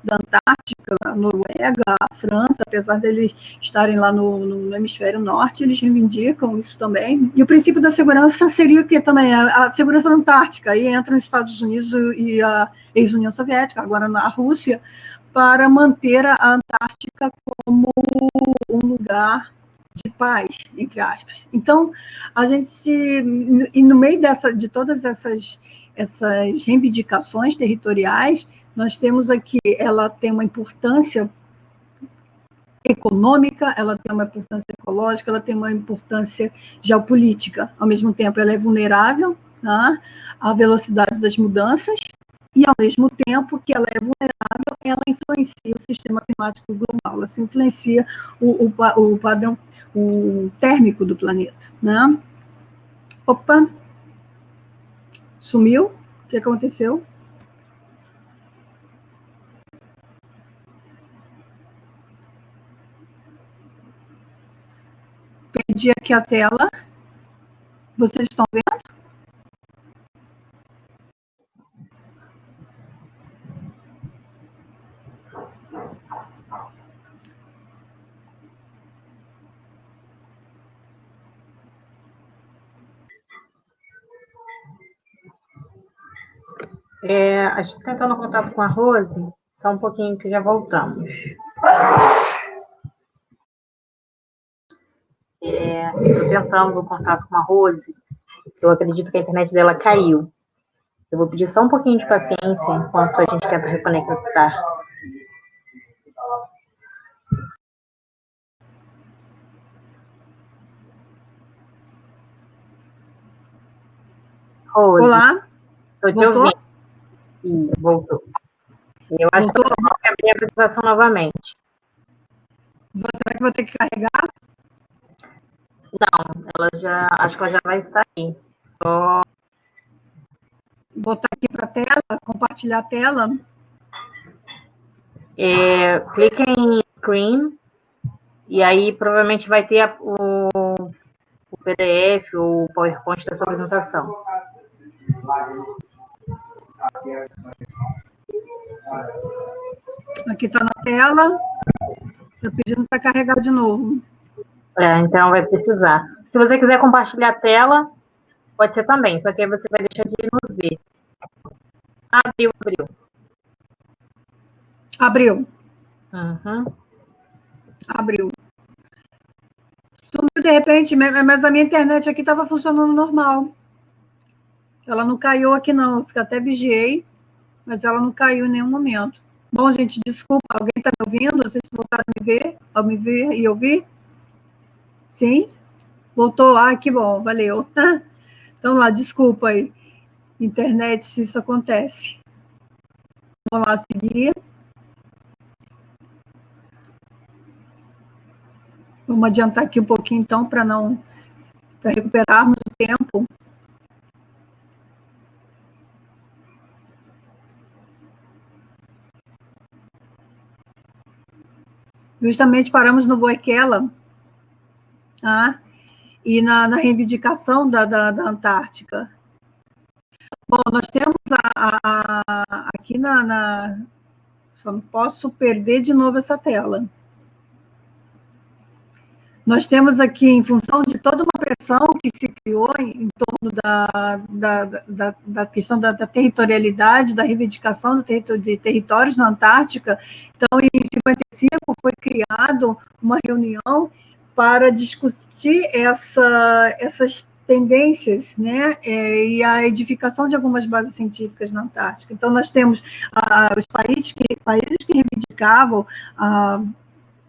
da Antártica, a Noruega, a França, apesar deles estarem lá no hemisfério norte, eles reivindicam isso também. E o princípio da segurança seria o que também? A segurança da Antártica. Aí entram os Estados Unidos e a ex-União Soviética, agora na Rússia, para manter a Antártica como um lugar de paz, entre aspas. Então, a gente, e no meio de todas essas reivindicações territoriais, nós temos aqui, ela tem uma importância econômica, ela tem uma importância ecológica, ela tem uma importância geopolítica. Ao mesmo tempo, ela é vulnerável, né, à velocidade das mudanças, e, ao mesmo tempo que ela é vulnerável, ela influencia o sistema climático global, ela influencia o padrão térmico do planeta, né? Opa! Sumiu? O que aconteceu? Perdi aqui a tela. Vocês estão vendo? A gente está tentando contato com a Rose, Só um pouquinho que já voltamos. Estou tentando contato com a Rose. Eu acredito que a internet dela caiu. Eu vou pedir só um pouquinho de paciência enquanto a gente tenta reconectar. Rose, Olá. estou te ouvindo. Sim, voltou. Eu acho que eu vou abrir a apresentação novamente. Será que vou ter que carregar? Não, acho que ela já vai estar aí. Só Botar aqui para a tela, compartilhar a tela. Clica em screen e aí provavelmente vai ter o PDF ou o PowerPoint da sua apresentação. Aqui está na tela. Está pedindo para carregar de novo. Então vai precisar. Se você quiser compartilhar a tela, pode ser também, só que aí você vai deixar de nos ver. Abriu. Abriu. Uhum. Abriu. Sumiu de repente, mas a minha internet aqui estava funcionando normal. Ela não caiu aqui, não. Eu até vigiei, mas ela não caiu em nenhum momento. Bom, gente, desculpa. Alguém está me ouvindo? Vocês voltaram a me ver e ouvir? Sim? Voltou? Ah, que bom, valeu. Então lá, desculpa aí. Internet, se isso acontece. Vamos lá seguir. Vamos adiantar aqui um pouquinho, então, para recuperarmos o tempo. Justamente paramos no Boekela, e na reivindicação da Antártica. Bom, nós temos aqui só não posso perder de novo essa tela. Nós temos aqui, em função de toda uma pressão que se criou em torno da questão da territorialidade, da reivindicação de territórios na Antártica, então, em 1955, foi criado uma reunião para discutir essas pendências, né, e a edificação de algumas bases científicas na Antártica. Então, nós temos os países que reivindicavam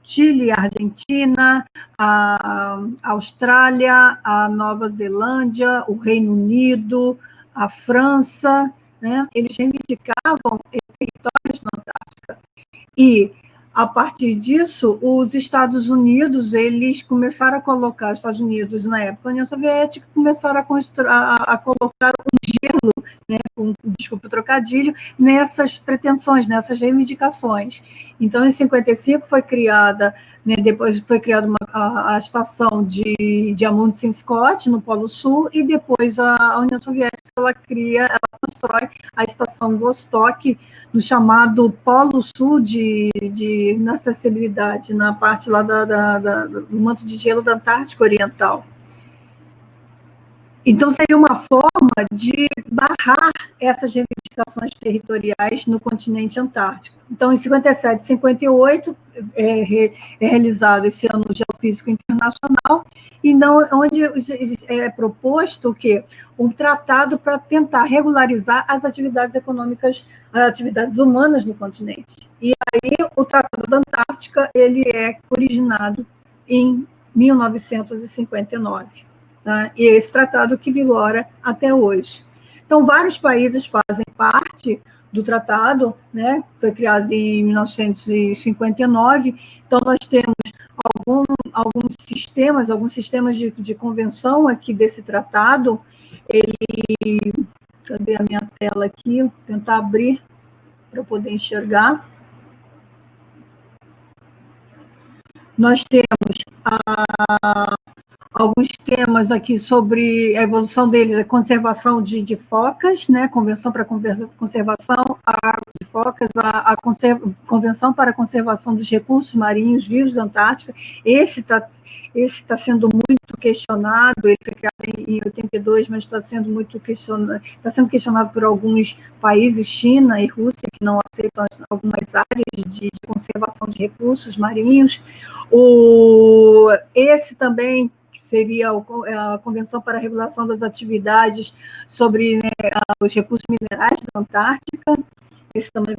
Chile, a Argentina, a Austrália, a Nova Zelândia, o Reino Unido, a França, né? Eles reivindicavam territórios na Antártica. E, a partir disso, os Estados Unidos, eles começaram a colocar, os Estados Unidos, na época da União Soviética, começaram a colocar um gelo, né, desculpa o trocadilho, nessas pretensões, nessas reivindicações. Então, em 1955, foi criada, né, depois foi criada a estação de Amundsen-Scott, no Polo Sul, e depois a União Soviética, ela constrói a estação Vostok, no chamado Polo Sul de inacessibilidade, na parte lá do manto de gelo da Antártica Oriental. Então, seria uma forma de barrar essas reivindicações territoriais no continente antártico. Então, em 57 e 58, é realizado esse ano o Geofísico Internacional, e onde é proposto um tratado para tentar regularizar as atividades econômicas, as atividades humanas no continente. E aí, o Tratado da Antártica, ele é originado em 1959. Tá? E é esse tratado que vigora até hoje. Então, vários países fazem parte do tratado, né? Foi criado em 1959. Então, nós temos alguns sistemas de convenção aqui desse tratado. Cadê a minha tela aqui? Vou tentar abrir para eu poder enxergar. Nós temos alguns temas aqui sobre a evolução deles, a conservação de focas, né? Convenção para conservação de Cocas, a Convenção para a Conservação dos Recursos Marinhos Vivos da Antártica. Esse tá sendo muito questionado, ele foi criado em 82, mas está sendo questionado por alguns países, China e Rússia, que não aceitam algumas áreas de conservação de recursos marinhos. Esse também seria a Convenção para a Regulação das Atividades sobre, né, os recursos minerais da Antártica. Esse também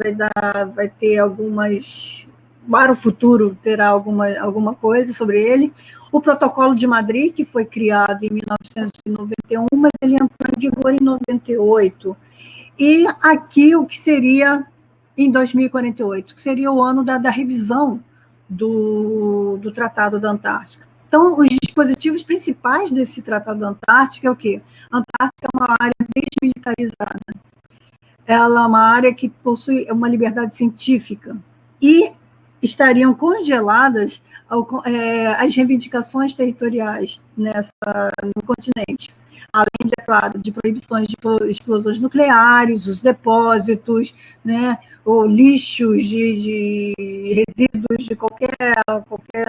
vai ter algumas, para o futuro terá alguma coisa sobre ele. O Protocolo de Madrid, que foi criado em 1991, mas ele entrou em vigor em 98. E aqui o que seria em 2048, que seria o ano da revisão do Tratado da Antártica. Então, os dispositivos principais desse Tratado da Antártica é o quê? A Antártica é uma área desmilitarizada. Ela é uma área que possui uma liberdade científica e estariam congeladas as reivindicações territoriais no continente. Além, de, é claro, de proibições de explosões nucleares, os depósitos, né, ou lixos de resíduos de qualquer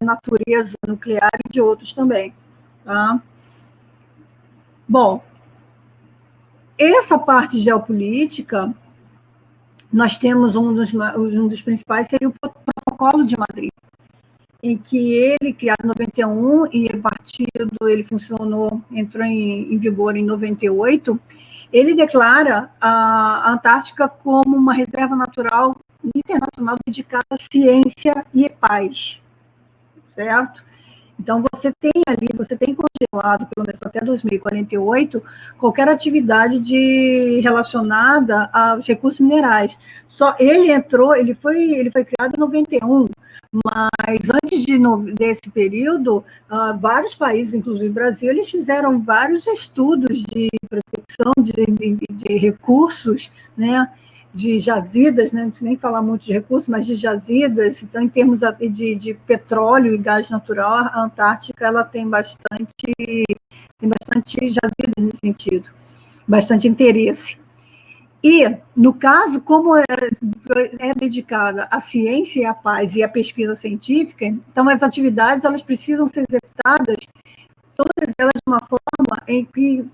natureza nuclear e de outros também. Tá? Bom, essa parte geopolítica, nós temos um dos principais, seria o Protocolo de Madrid, em que ele, criado em 91, e a partir ele entrou em vigor em 98, ele declara a Antártica como uma reserva natural internacional dedicada à ciência e paz, certo? Então, você tem congelado, pelo menos até 2048, qualquer atividade relacionada aos recursos minerais. Só ele foi criado em 91, mas antes desse período, vários países, inclusive o Brasil, eles fizeram vários estudos de prospecção de recursos, né, de jazidas, né, não precisa nem falar muito de recursos, mas de jazidas. Então, em termos de petróleo e gás natural, a Antártica ela tem bastante jazidas nesse sentido, bastante interesse. E, no caso, como é dedicada à ciência e à paz e à pesquisa científica, então as atividades elas precisam ser executadas, todas elas de uma forma em que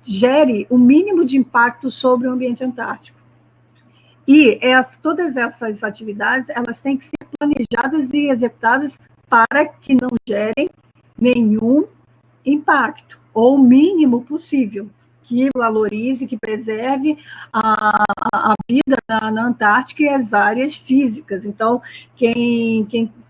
gere o mínimo de impacto sobre o ambiente antártico. E todas essas atividades elas têm que ser planejadas e executadas para que não gerem nenhum impacto, ou o mínimo possível, que valorize, que preserve a vida na Antártica e as áreas físicas. Então, quem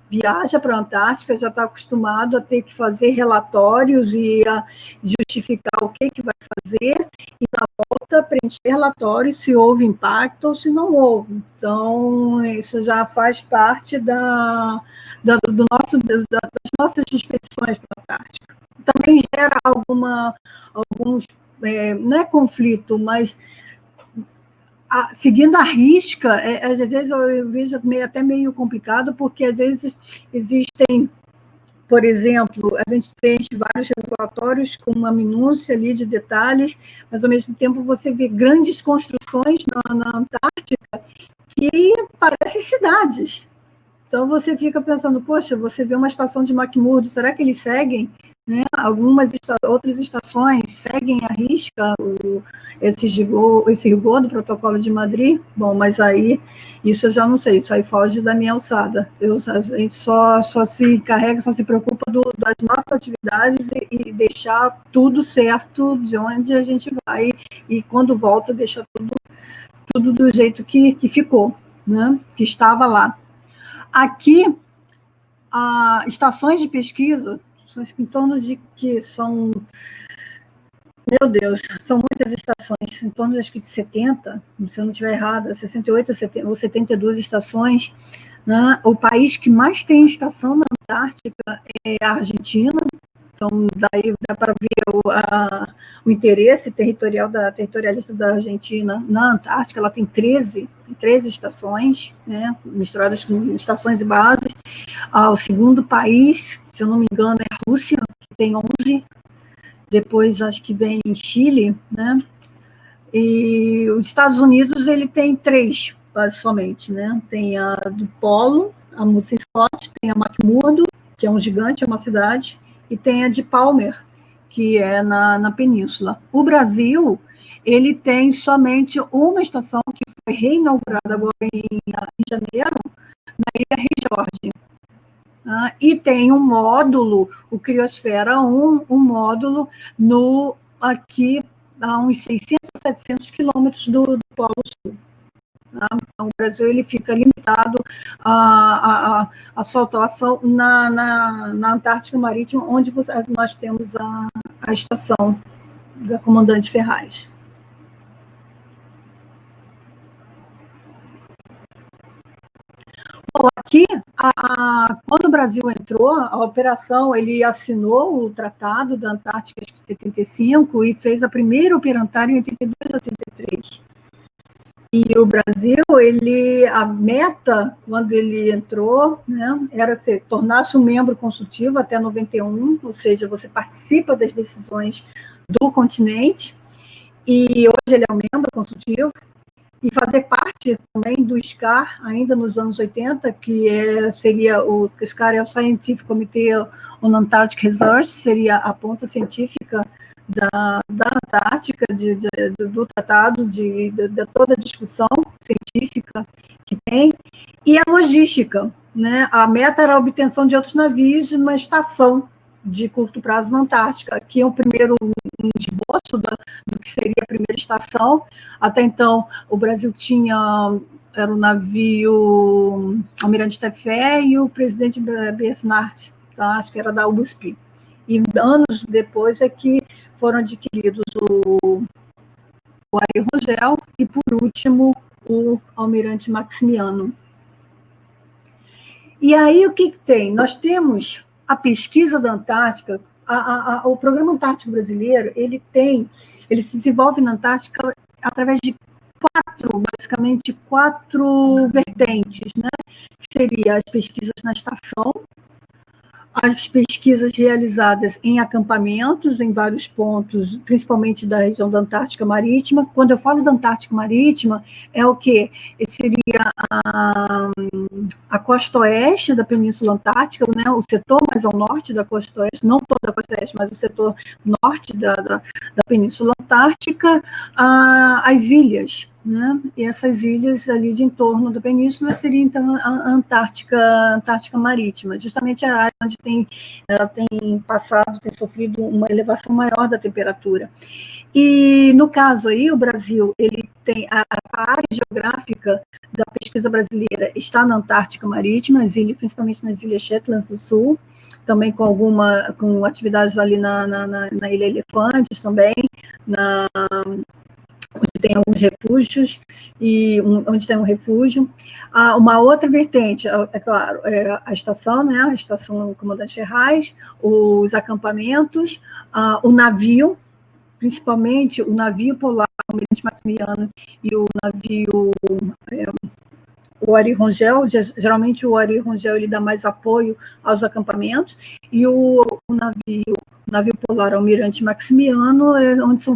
viaja para a Antártica já está acostumado a ter que fazer relatórios e a justificar o que vai fazer, e na volta preencher relatórios se houve impacto ou se não houve. Então, isso já faz parte das nossas expedições para a Antártica. Também gera alguns não é conflito, mas seguindo a risca, às vezes eu vejo até meio complicado, porque às vezes existem, por exemplo, a gente preenche vários relatórios com uma minúcia ali de detalhes, mas ao mesmo tempo você vê grandes construções na Antártica que parecem cidades. Então você fica pensando, poxa, você vê uma estação de McMurdo, será que eles seguem? Né? Outras estações seguem à risca esse rigor do Protocolo de Madrid. Bom, mas aí, isso eu já não sei, isso aí foge da minha alçada. A gente só se encarrega, só se preocupa das nossas atividades e deixar tudo certo de onde a gente vai, e quando volta, deixar tudo do jeito que ficou, né? Que estava lá. Aqui, estações de pesquisa, em torno de que são, meu Deus, são muitas estações, em torno de 70, se eu não estiver errada, 68 ou 72 estações, né? O país que mais tem estação na Antártica é a Argentina. Então, daí dá para ver o interesse territorialista da Argentina na Antártica. Ela tem 13 estações, né, misturadas com estações e bases. O segundo país, se eu não me engano, é a Rússia, que tem 11. Depois, acho que vem Chile, né? E os Estados Unidos, ele tem 3 somente, né? Tem a do Polo, a Amundsen Scott, tem a McMurdo, que é um gigante, é uma cidade, e tem a de Palmer, que é na Península. O Brasil, ele tem somente uma estação que foi reinaugurada agora em janeiro, na Ilha Regiorde. E tem um módulo, o Criosfera 1, um módulo aqui a uns 600 a 700 quilômetros do Polo Sul. Então, o Brasil ele fica limitado à sua atuação na Antártica Marítima, onde nós temos a estação da Comandante Ferraz. Bom, aqui, quando o Brasil entrou, a operação, ele assinou o Tratado da Antártica em 75 e fez a primeira operatária em 82 a 83. E o Brasil, a meta, quando ele entrou, né, era que você tornasse um membro consultivo até 91, ou seja, você participa das decisões do continente, e hoje ele é um membro consultivo, e fazer parte também do SCAR, ainda nos anos 80, que seria o SCAR é o Scientific Committee on Antarctic Research, seria a ponta científica da Antártica, do tratado, de toda a discussão científica que tem, e a logística, né? A meta era a obtenção de outros navios de uma estação de curto prazo na Antártica. Aqui é o primeiro esboço do que seria a primeira estação. Até então, o Brasil era o navio Almirante Tefé e o presidente Besnard, tá? Acho que era da USP. E anos depois é que foram adquiridos o Ari Rangel e, por último, o Almirante Maximiano. E aí, o que tem? Nós temos a pesquisa da Antártica, o Programa Antártico Brasileiro, ele se desenvolve na Antártica através de basicamente quatro vertentes, né? Que seria as pesquisas na estação, as pesquisas realizadas em acampamentos, em vários pontos, principalmente da região da Antártica Marítima. Quando eu falo da Antártica Marítima, é o quê? Seria a costa oeste da Península Antártica, né? O setor mais ao norte da costa oeste, não toda a costa oeste, mas o setor norte da Península Antártica, as ilhas, né? E essas ilhas ali de entorno da península seria, então, a Antártica Marítima, justamente a área onde ela tem sofrido uma elevação maior da temperatura. E, no caso aí, o Brasil, ele tem essa área geográfica da pesquisa brasileira está na Antártica Marítima, principalmente nas Ilhas Shetland do Sul, também com atividades ali na Ilha Elefantes também, onde tem alguns refúgios, onde tem um refúgio. Uma outra vertente, é claro, é a estação, né? A estação Comandante Ferraz, os acampamentos, o navio, principalmente o navio polar, o Almirante Maximiano, e o navio, o Ari Rangel. Geralmente o Ari Rangel ele dá mais apoio aos acampamentos, e o navio polar Almirante Maximiano, onde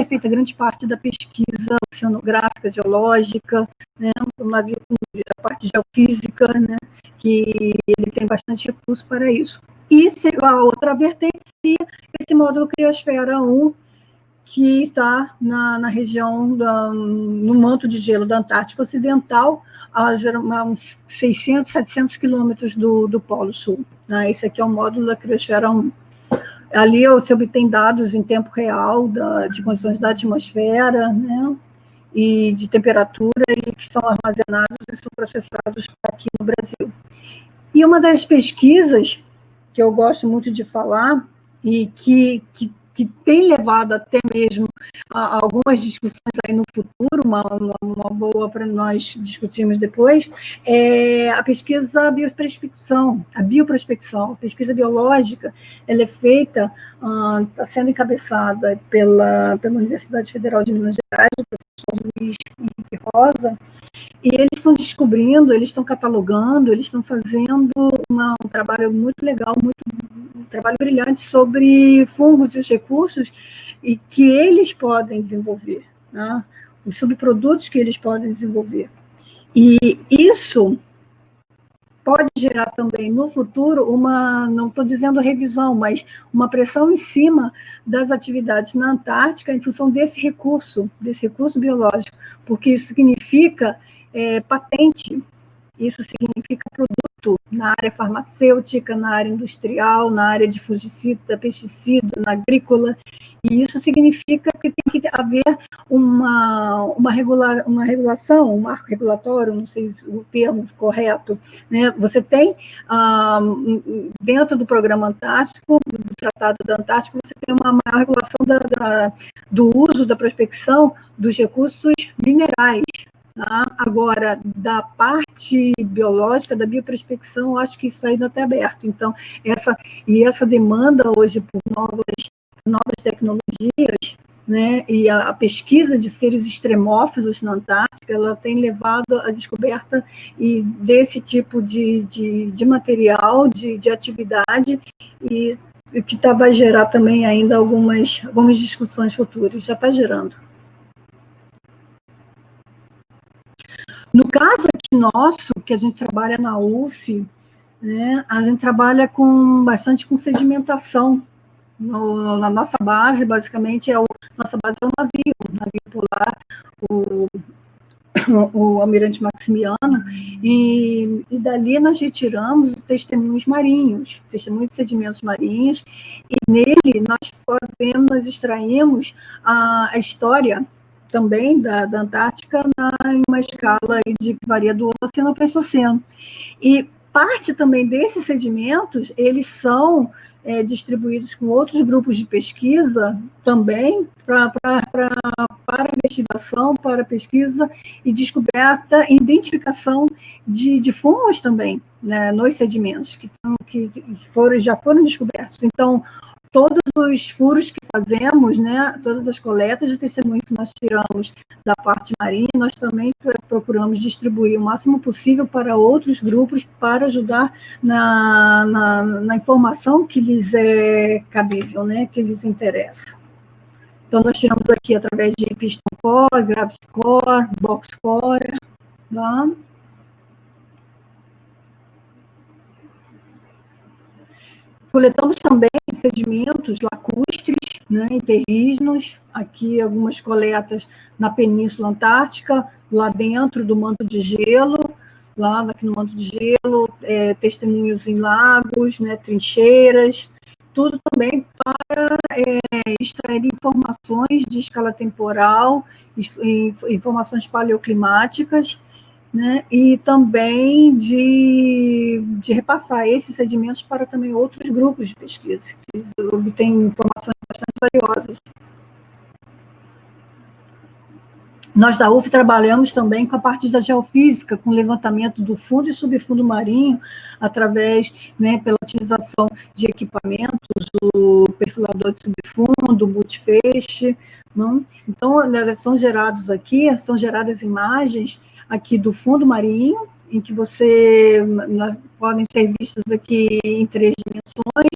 é feita grande parte da pesquisa oceanográfica, geológica, né? O navio com a parte geofísica, né? Que ele tem bastante recurso para isso. E a outra vertente seria esse módulo Criosfera 1, que está na região, no manto de gelo da Antártica Ocidental, a uns 600, 700 quilômetros do Polo Sul. Né? Esse aqui é o módulo da Criosfera 1. Ali se obtém dados em tempo real de condições da atmosfera, né? E de temperatura, e que são armazenados e são processados aqui no Brasil. E uma das pesquisas que eu gosto muito de falar, e que tem levado até mesmo a algumas discussões aí no futuro, uma boa para nós discutirmos depois, é a pesquisa bioprospecção. A pesquisa biológica, ela é feita, está sendo encabeçada pela Universidade Federal de Minas Gerais, o professor Luiz Henrique Rosa, e eles estão descobrindo, eles estão catalogando, eles estão fazendo um trabalho muito legal, um trabalho brilhante sobre fungos e os recursos e que eles podem desenvolver, né? os subprodutos que eles podem desenvolver. E isso pode gerar também, no futuro, não estou dizendo revisão, mas uma pressão em cima das atividades na Antártica em função desse recurso biológico, porque isso significa patente, isso significa produto na área farmacêutica, na área industrial, na área de fungicida, pesticida, na agrícola, e isso significa que tem que haver uma regulação, um marco regulatório, não sei o termo correto, né? Você tem, dentro do Programa Antártico, do Tratado da Antártica, você tem uma maior regulação do uso, da prospecção dos recursos minerais. Tá? Agora, da parte biológica, da bioprospecção, eu acho que isso ainda está aberto. Então, essa demanda hoje por novas tecnologias, né, e a pesquisa de seres extremófilos na Antártica, ela tem levado à descoberta desse tipo de material, de atividade, e que vai gerar também ainda algumas discussões futuras, já está gerando. No caso aqui nosso, que a gente trabalha na UF, né, a gente trabalha bastante com sedimentação. Na nossa base, basicamente, nossa base é um navio polar, o Almirante Maximiano, e dali nós retiramos os testemunhos marinhos, testemunhos de sedimentos marinhos, e nele nós extraímos a história também da Antártica em uma escala que varia do Holoceno para o Pleistoceno. E parte também desses sedimentos, eles são distribuídos com outros grupos de pesquisa também para investigação, para pesquisa e descoberta e identificação de fungos também, né, nos sedimentos que já foram descobertos. Então, todos os furos que fazemos, né, todas as coletas de testemunho que nós tiramos da parte marinha, nós também procuramos distribuir o máximo possível para outros grupos para ajudar na informação que lhes é cabível, né, que lhes interessa. Então, nós tiramos aqui através de piston core, gravity core, box core, tá? Coletamos também sedimentos lacustres, né, e terrígenos, aqui algumas coletas na Península Antártica, lá dentro do manto de gelo, aqui no manto de gelo, testemunhos em lagos, né, trincheiras, tudo também para extrair informações de escala temporal, informações paleoclimáticas, né, e também de repassar esses sedimentos para também outros grupos de pesquisa, que obtêm informações bastante valiosas. Nós da UF trabalhamos também com a parte da geofísica, com levantamento do fundo e subfundo marinho, através, né, pela utilização de equipamentos, o perfilador de subfundo, o multifeixe, não? Então, são geradas imagens aqui do fundo marinho, em que podem ser vistos aqui em 3 dimensões,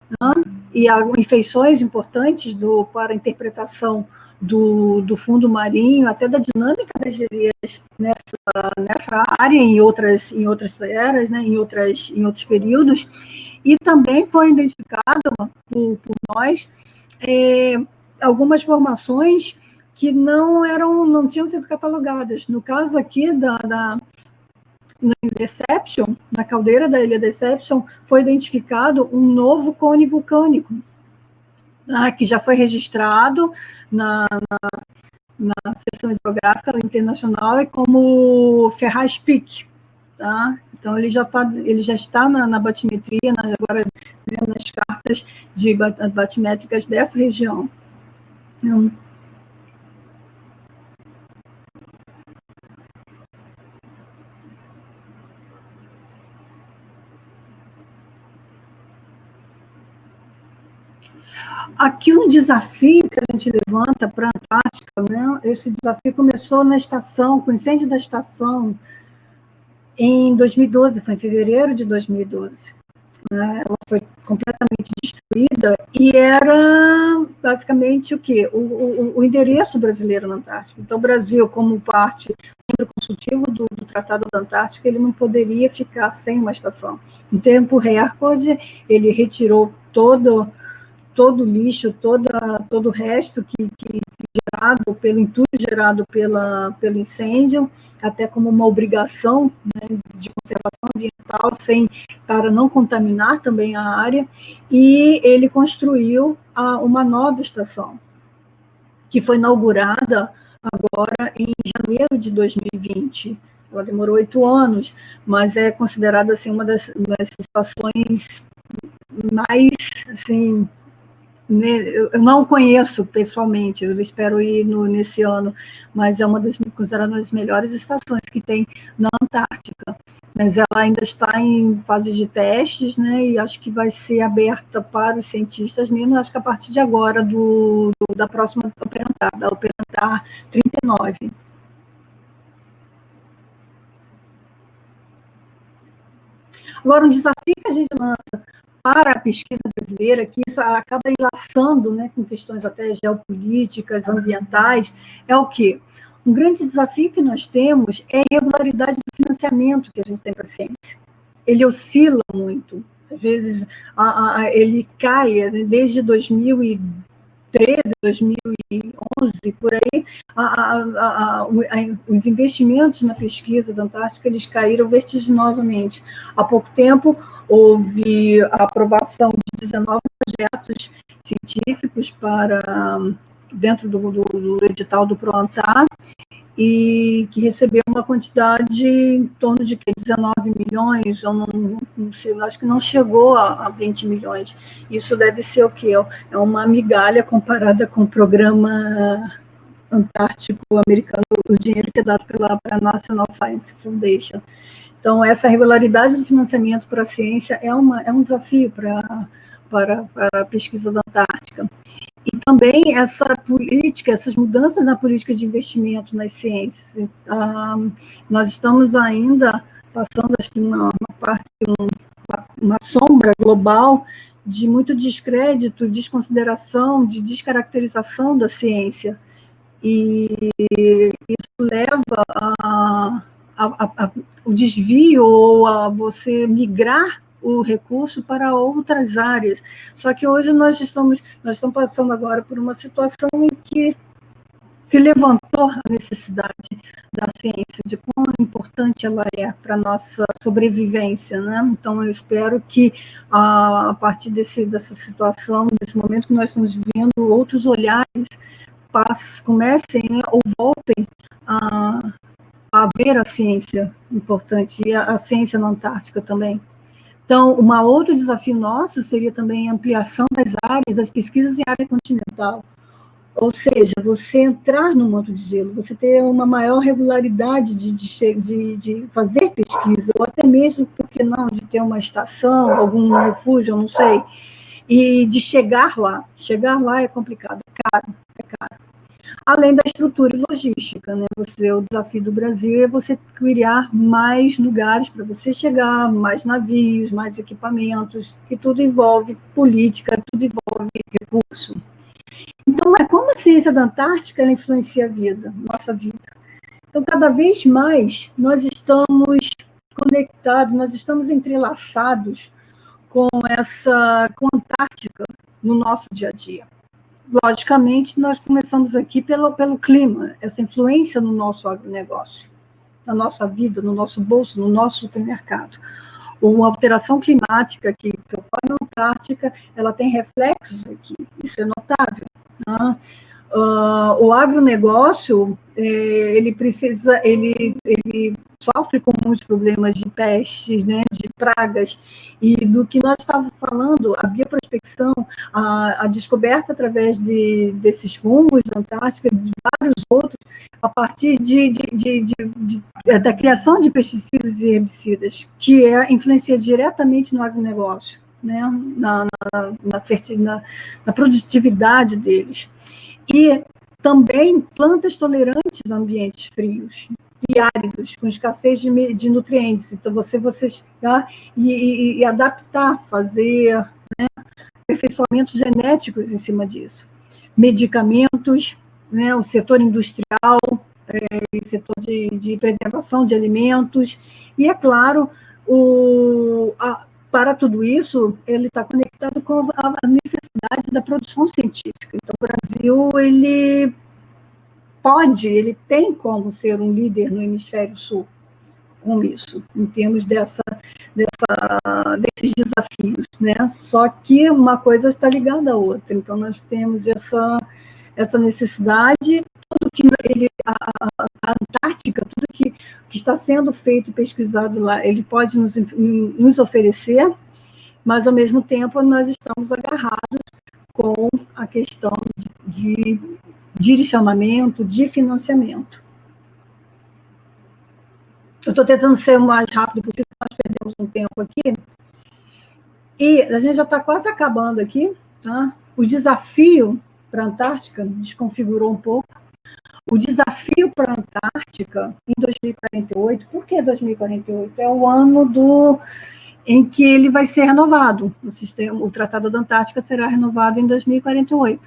né? E há feições importantes para a interpretação do fundo marinho, até da dinâmica das geleiras nessa área, em outras eras, né, em outros períodos, e também foi identificado por nós algumas formações que não tinham sido catalogadas. No caso aqui na Deception, na caldeira da ilha Deception, foi identificado um novo cone vulcânico, que já foi registrado na seção hidrográfica internacional como Ferraz Peak, tá? Então ele já está na batimetria, agora, né, nas cartas de batimétricas dessa região. Aqui um desafio que a gente levanta para a Antártica, né? Esse desafio começou na estação, com o incêndio da estação, em 2012, foi em fevereiro de 2012. né? Ela foi completamente destruída e era basicamente o quê? O endereço brasileiro na Antártica. Então, o Brasil, como parte, membro consultivo do Tratado da Antártica, ele não poderia ficar sem uma estação. Em tempo recorde, ele retirou todo o lixo, todo o resto que gerado pelo entulho gerado pelo incêndio, até como uma obrigação, né, de conservação ambiental, para não contaminar também a área, e ele construiu uma nova estação, que foi inaugurada agora em janeiro de 2020. Ela demorou 8 anos, mas é considerada assim, uma das estações mais, assim, eu não conheço pessoalmente, eu espero ir nesse ano, mas é considerada uma das melhores estações que tem na Antártica. Mas ela ainda está em fase de testes, né, e acho que vai ser aberta para os cientistas mesmo, acho que a partir de agora, da próxima Operantar, da Operantar 39. Agora, um desafio que a gente lança para a pesquisa brasileira, que isso acaba enlaçando, né, com questões até geopolíticas, ambientais, é o quê? Um grande desafio que nós temos é a irregularidade do financiamento que a gente tem para a ciência. Ele oscila muito. Às vezes, ele cai, desde 2013, 2011, por aí, os investimentos na pesquisa da Antártica, eles caíram vertiginosamente. Há pouco tempo, houve a aprovação de 19 projetos científicos dentro do edital do PROANTAR, e que recebeu uma quantidade em torno de 19 milhões, ou não sei, acho que não chegou a 20 milhões. Isso deve ser o quê? É uma migalha comparada com o programa antártico americano, o dinheiro que é dado pela National Science Foundation. Então, essa regularidade do financiamento para a ciência é um desafio para a pesquisa da Antártica. E também essas mudanças na política de investimento nas ciências. Nós estamos ainda passando, acho que uma sombra global de muito descrédito, desconsideração, de descaracterização da ciência. E isso leva o desvio ou a você migrar o recurso para outras áreas. Só que hoje nós estamos passando agora por uma situação em que se levantou a necessidade da ciência, de quão importante ela é para a nossa sobrevivência, né? Então, eu espero que, a partir dessa situação, desse momento que nós estamos vivendo, outros olhares comecem, né, ou voltem a ver a ciência importante, e a ciência na Antártica também. Então, outro desafio nosso seria também a ampliação das áreas, das pesquisas em área continental. Ou seja, você entrar no manto de gelo, você ter uma maior regularidade de fazer pesquisa, ou até mesmo, por que não, de ter uma estação, algum refúgio, eu não sei, e de chegar lá. Chegar lá é complicado, é caro. Além da estrutura e logística, né? O desafio do Brasil é você criar mais lugares para você chegar, mais navios, mais equipamentos, que tudo envolve política, tudo envolve recurso. Então, como a ciência da Antártica ela influencia a vida, nossa vida. Então, cada vez mais nós estamos conectados, nós estamos entrelaçados com a Antártica no nosso dia a dia. Logicamente, nós começamos aqui pelo clima, essa influência no nosso agronegócio, na nossa vida, no nosso bolso, no nosso supermercado. Uma alteração climática que ocorre na Antártica, ela tem reflexos aqui, isso é notável. Né? O agronegócio, ele sofre com muitos problemas de pestes, né, de pragas, e do que nós estávamos falando, a bioprospecção, a descoberta através desses fungos da Antártica, de vários outros, a partir da criação de pesticidas e herbicidas, que influencia diretamente no agronegócio, né, na produtividade deles. E também plantas tolerantes a ambientes frios. e áridos, com escassez de nutrientes. Então, vocês tá? E adaptar, fazer, né, aperfeiçoamentos genéticos em cima disso. Medicamentos, né, o setor industrial, o setor de preservação de alimentos, e, é claro, para tudo isso, ele está conectado com a necessidade da produção científica. Então, o Brasil, ele tem como ser um líder no hemisfério sul com isso, em termos desses desafios, né? Só que uma coisa está ligada à outra. Então, nós temos essa necessidade, tudo que a Antártica, tudo que está sendo feito e pesquisado lá, ele pode nos oferecer, mas, ao mesmo tempo, nós estamos agarrados com a questão de direcionamento, de financiamento. Eu estou tentando ser o mais rápido possível, nós perdemos um tempo aqui, e a gente já está quase acabando aqui, tá? O desafio para a Antártica desconfigurou um pouco. O desafio para a Antártica em 2048, por que 2048? É o ano em que ele vai ser renovado. O Tratado da Antártica será renovado em 2048.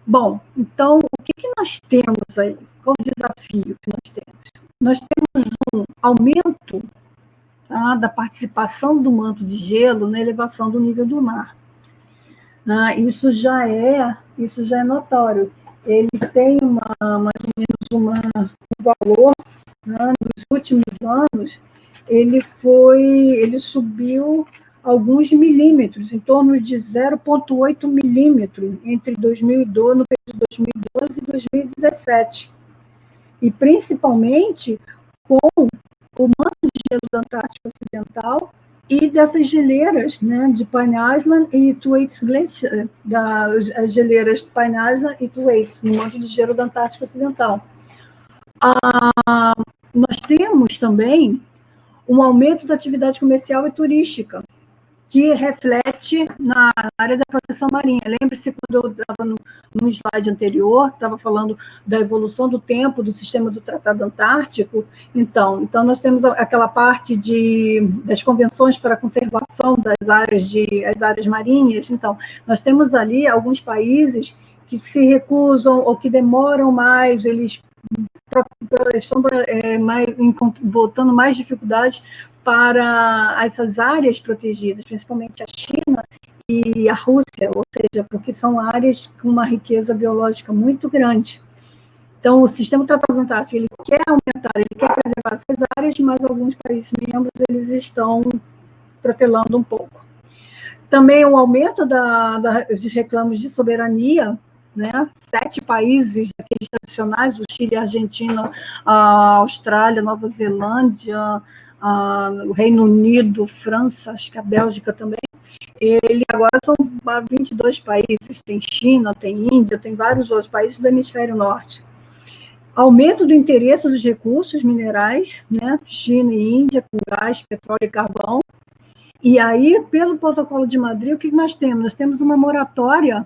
Bom, então, o que nós temos aí? Qual o desafio que nós temos? Nós temos um aumento, tá, da participação do manto de gelo na elevação do nível do mar. Isso já é notório. Ele tem mais ou menos um valor, né, nos últimos anos, ele subiu alguns milímetros, em torno de 0,8 milímetro entre 2012, no período de 2012 e 2017. E, principalmente, com o manto de gelo da Antártica Ocidental e dessas geleiras, né, de Pine Island e Thwaites Glacier, as geleiras de Pine Island e Thwaites, no manto de gelo da Antártica Ocidental. Nós temos também um aumento da atividade comercial e turística, que reflete na área da proteção marinha. Lembre-se, quando eu estava no slide anterior, estava falando da evolução do tempo do sistema do Tratado Antártico. Então nós temos aquela parte das convenções para a conservação das áreas marinhas. Então, nós temos ali alguns países que se recusam ou que demoram mais, eles estão botando mais dificuldades para essas áreas protegidas, principalmente a China e a Rússia, ou seja, porque são áreas com uma riqueza biológica muito grande. Então, o sistema do Tratado Antártico, ele quer aumentar, ele quer preservar essas áreas, mas alguns países membros, eles estão protelando um pouco. Também o aumento dos reclamos de soberania, né? 7 países aqueles tradicionais, o Chile, a Argentina, a Austrália, Nova Zelândia, o Reino Unido, França, acho que a Bélgica também, ele agora são 22 países, tem China, tem Índia, tem vários outros países do hemisfério norte. Aumento do interesse dos recursos minerais, né? China e Índia, com gás, petróleo e carvão. E aí, pelo Protocolo de Madrid, o que nós temos? Nós temos uma moratória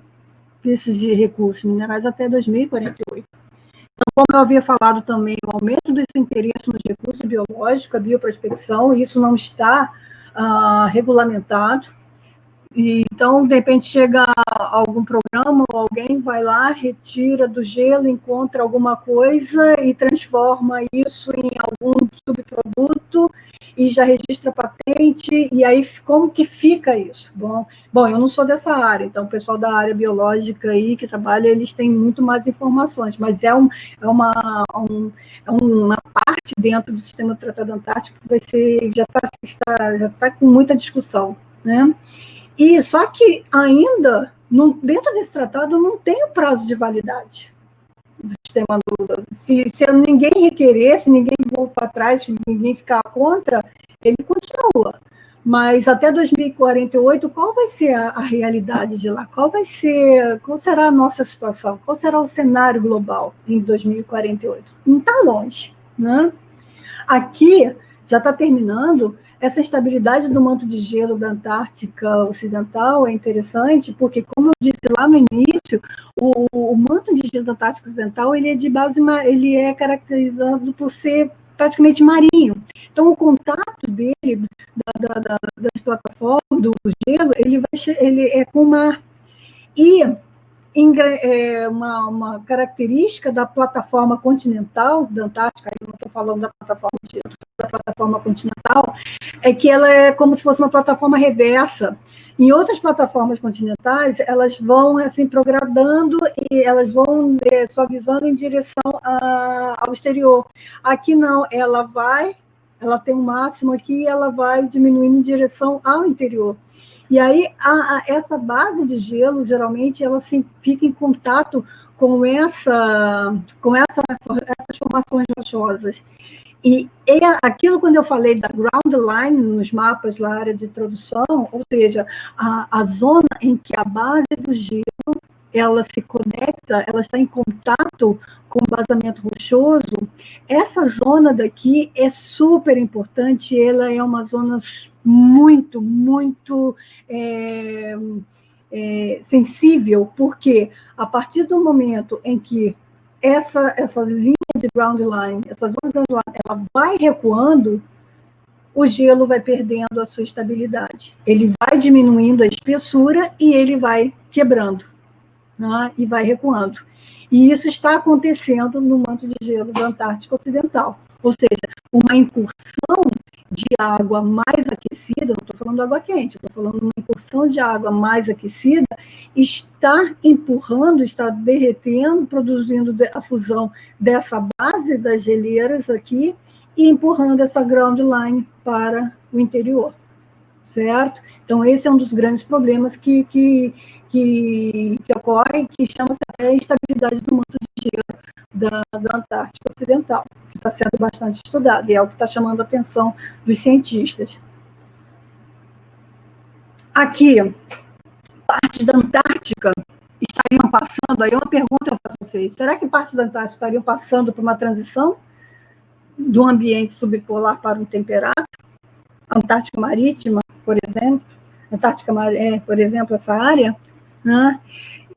desses recursos minerais até 2048. Então, como eu havia falado também, o aumento desse interesse nos recursos biológicos, a bioprospecção, isso não está regulamentado. Então, de repente, chega algum programa, ou alguém vai lá, retira do gelo, encontra alguma coisa e transforma isso em algum subproduto e já registra patente, e aí como que fica isso? Bom, eu não sou dessa área, então o pessoal da área biológica aí que trabalha, eles têm muito mais informações, mas é uma parte dentro do sistema do Tratado Antártico que vai ser, já está com muita discussão, né? E só que ainda, dentro desse tratado, não tem o prazo de validade do sistema se ninguém requerer, se ninguém for para trás, se ninguém ficar contra, ele continua. Mas até 2048, qual vai ser a realidade de lá? Qual será a nossa situação? Qual será o cenário global em 2048? Não está longe, né? Aqui, já está terminando. Essa estabilidade do manto de gelo da Antártica Ocidental é interessante, porque, como eu disse lá no início, o manto de gelo da Antártica Ocidental ele é de base, ele é caracterizado por ser praticamente marinho. Então, o contato dele, das plataformas, do gelo, ele é com o mar. E uma característica da plataforma continental, da Antártica, eu não estou falando da plataforma de gelo, da plataforma continental, é que ela é como se fosse uma plataforma reversa. Em outras plataformas continentais, elas vão assim progradando e elas vão suavizando em direção ao exterior. Aqui não, ela tem um máximo aqui e ela vai diminuindo em direção ao interior. E aí, essa base de gelo, geralmente, ela fica em contato com essas formações rochosas. E aquilo, quando eu falei da ground line nos mapas da área de introdução, ou seja, a zona em que a base do gelo ela se conecta, ela está em contato com o vazamento rochoso, essa zona daqui é super importante, ela é uma zona muito, muito sensível, porque a partir do momento em que essa linha de ground line, essa zona de ground line, ela vai recuando, o gelo vai perdendo a sua estabilidade. Ele vai diminuindo a espessura e ele vai quebrando, né, e vai recuando. E isso está acontecendo no manto de gelo da Antártica Ocidental. Ou seja, uma incursão de água mais aquecida, não estou falando de água quente, estou falando de uma incursão de água mais aquecida, está empurrando, está derretendo, produzindo a fusão dessa base das geleiras aqui e empurrando essa ground line para o interior, certo? Então, esse é um dos grandes problemas que ocorre, que chama-se a instabilidade do manto de gelo da Antártica Ocidental, que está sendo bastante estudado, e é o que está chamando a atenção dos cientistas. Aqui, partes da Antártica estariam passando, aí é uma pergunta que eu faço a vocês, será que partes da Antártica estariam passando por uma transição do ambiente subpolar para um temperado? Antártica Marítima, por exemplo, Antártica, por exemplo, essa área, né?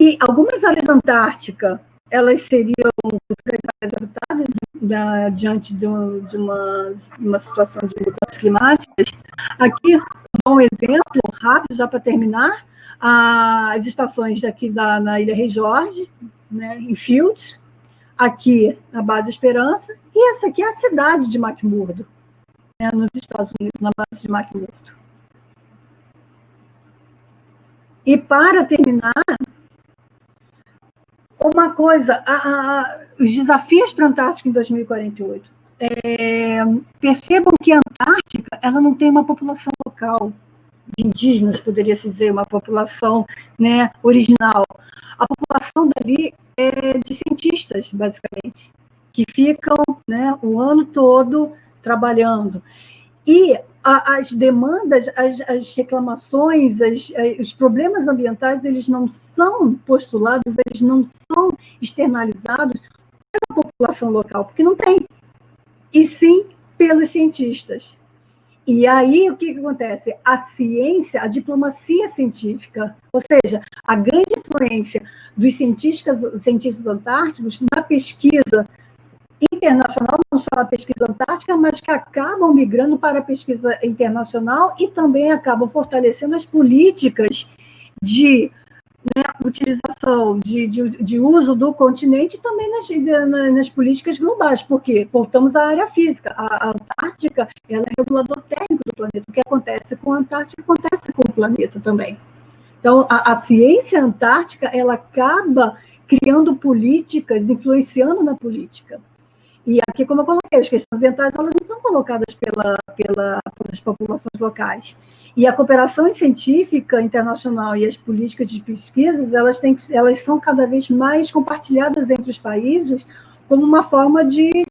E algumas áreas da Antártica, elas seriam futuras áreas habitadas diante de uma situação de mudanças climáticas. Aqui, um exemplo rápido, já para terminar, as estações daqui na Ilha Rei Jorge, né, em Fields, aqui na Base Esperança, e essa aqui é a cidade de McMurdo, né, nos Estados Unidos, na base de McMurdo. E para terminar, uma coisa, os desafios para a Antártica em 2048. Percebam que a Antártica ela não tem uma população local de indígenas, poderia-se dizer, uma população, né, original. A população dali é de cientistas, basicamente, que ficam, né, o ano todo trabalhando. E as demandas, as reclamações, os problemas ambientais, eles não são postulados, eles não são externalizados pela população local, porque não tem, e sim pelos cientistas. E aí, o que acontece? A ciência, a diplomacia científica, ou seja, a grande influência dos cientistas antárticos na pesquisa internacional, não só a pesquisa antártica, mas que acabam migrando para a pesquisa internacional e também acabam fortalecendo as políticas de, né, utilização, de uso do continente e também nas políticas globais, porque voltamos à área física. A Antártica ela é regulador térmico do planeta. O que acontece com a Antártica acontece com o planeta também. Então, a ciência antártica ela acaba criando políticas, influenciando na política. E aqui, como eu coloquei, as questões ambientais elas não são colocadas pelas populações locais. E a cooperação científica internacional e as políticas de pesquisas, elas são cada vez mais compartilhadas entre os países como uma forma de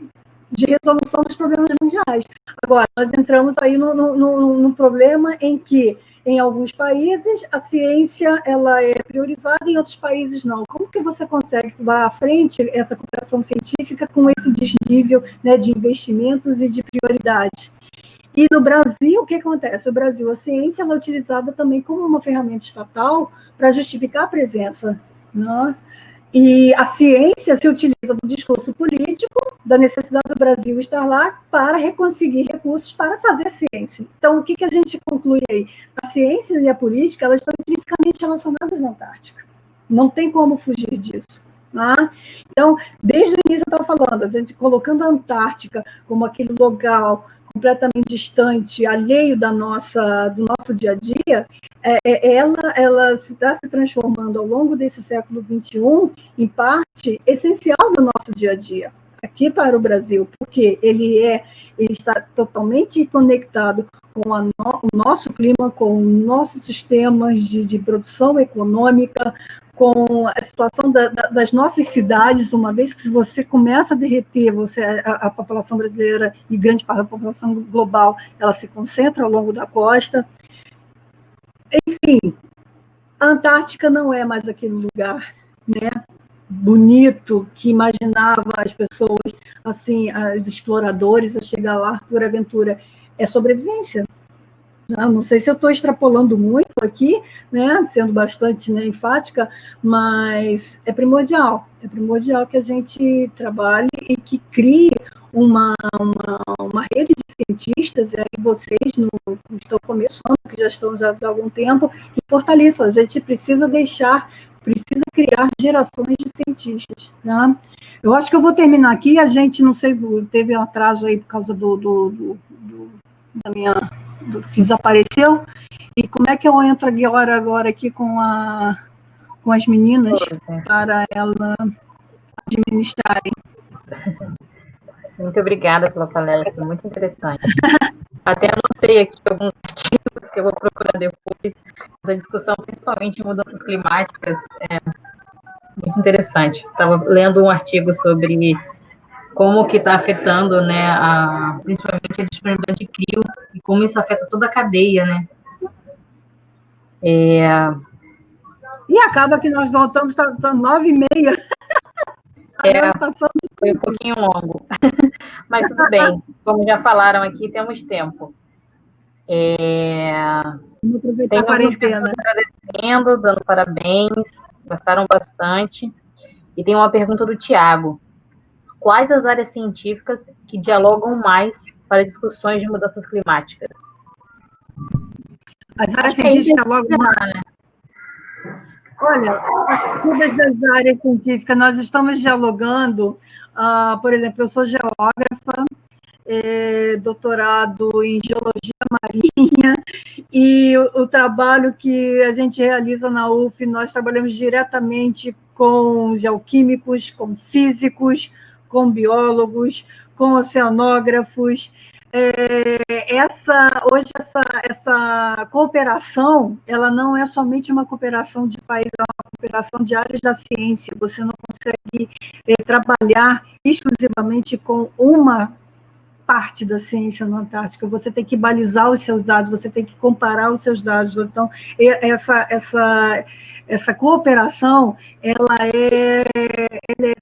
resolução dos problemas mundiais. Agora, nós entramos aí num problema em que, em alguns países, a ciência ela é priorizada, em outros países não. Como que você consegue levar à frente essa cooperação científica com esse desnível, né, de investimentos e de prioridades? E no Brasil, o que acontece? O Brasil, a ciência ela é utilizada também como uma ferramenta estatal para justificar a presença, né, E a ciência se utiliza do discurso político, da necessidade do Brasil estar lá, para conseguir recursos para fazer ciência. Então, o que a gente conclui aí? A ciência e a política, elas estão intrinsecamente relacionadas na Antártica. Não tem como fugir disso. Tá? Então, desde o início eu estava falando, a gente colocando a Antártica como aquele local completamente distante, alheio do nosso dia a dia, ela está se transformando ao longo desse século XXI em parte essencial do nosso dia a dia, aqui para o Brasil, porque ele está totalmente conectado com o nosso clima, com nossos sistemas de produção econômica, com a situação das nossas cidades, uma vez que se você começa a derreter, a população brasileira e grande parte da população global, ela se concentra ao longo da costa. Enfim, a Antártica não é mais aquele lugar, né, bonito que imaginava as pessoas, assim, os exploradores a chegar lá por aventura. É sobrevivência. Não sei se eu estou extrapolando muito aqui, né, sendo bastante, né, enfática, mas é primordial que a gente trabalhe e que crie uma rede de cientistas, e aí vocês estão começando, que já estão já há algum tempo, que fortaleçam. A gente precisa criar gerações de cientistas. Né? Eu acho que eu vou terminar aqui, a gente, não sei, teve um atraso aí por causa da minha... que desapareceu, e como é que eu entro agora aqui com as meninas para elas administrarem? Muito obrigada pela palestra, muito interessante. Até anotei aqui alguns artigos que eu vou procurar depois. Essa discussão, principalmente em mudanças climáticas, é muito interessante. Estava lendo um artigo sobre como que está afetando, né, principalmente a disponibilidade de crio e como isso afeta toda a cadeia, né? E acaba que nós voltamos, tá 9h30. Foi um pouquinho longo. Mas tudo bem. Como já falaram aqui, temos tempo. Vamos aproveitar Tem a quarentena. Agradecendo, dando parabéns, gostaram bastante. E tem uma pergunta do Tiago. Quais as áreas científicas que dialogam mais para discussões de mudanças climáticas? As áreas científicas logo mais. Né? Olha, todas as áreas científicas, nós estamos dialogando, por exemplo, eu sou geógrafa, doutorado em geologia marinha, e o trabalho que a gente realiza na UF, nós trabalhamos diretamente com geoquímicos, com físicos, com biólogos, com oceanógrafos. Hoje essa cooperação, ela não é somente uma cooperação de país, é uma cooperação de áreas da ciência. Você não consegue trabalhar exclusivamente com uma parte da ciência na Antártica, você tem que balizar os seus dados, você tem que comparar os seus dados. Então, essa cooperação, ela é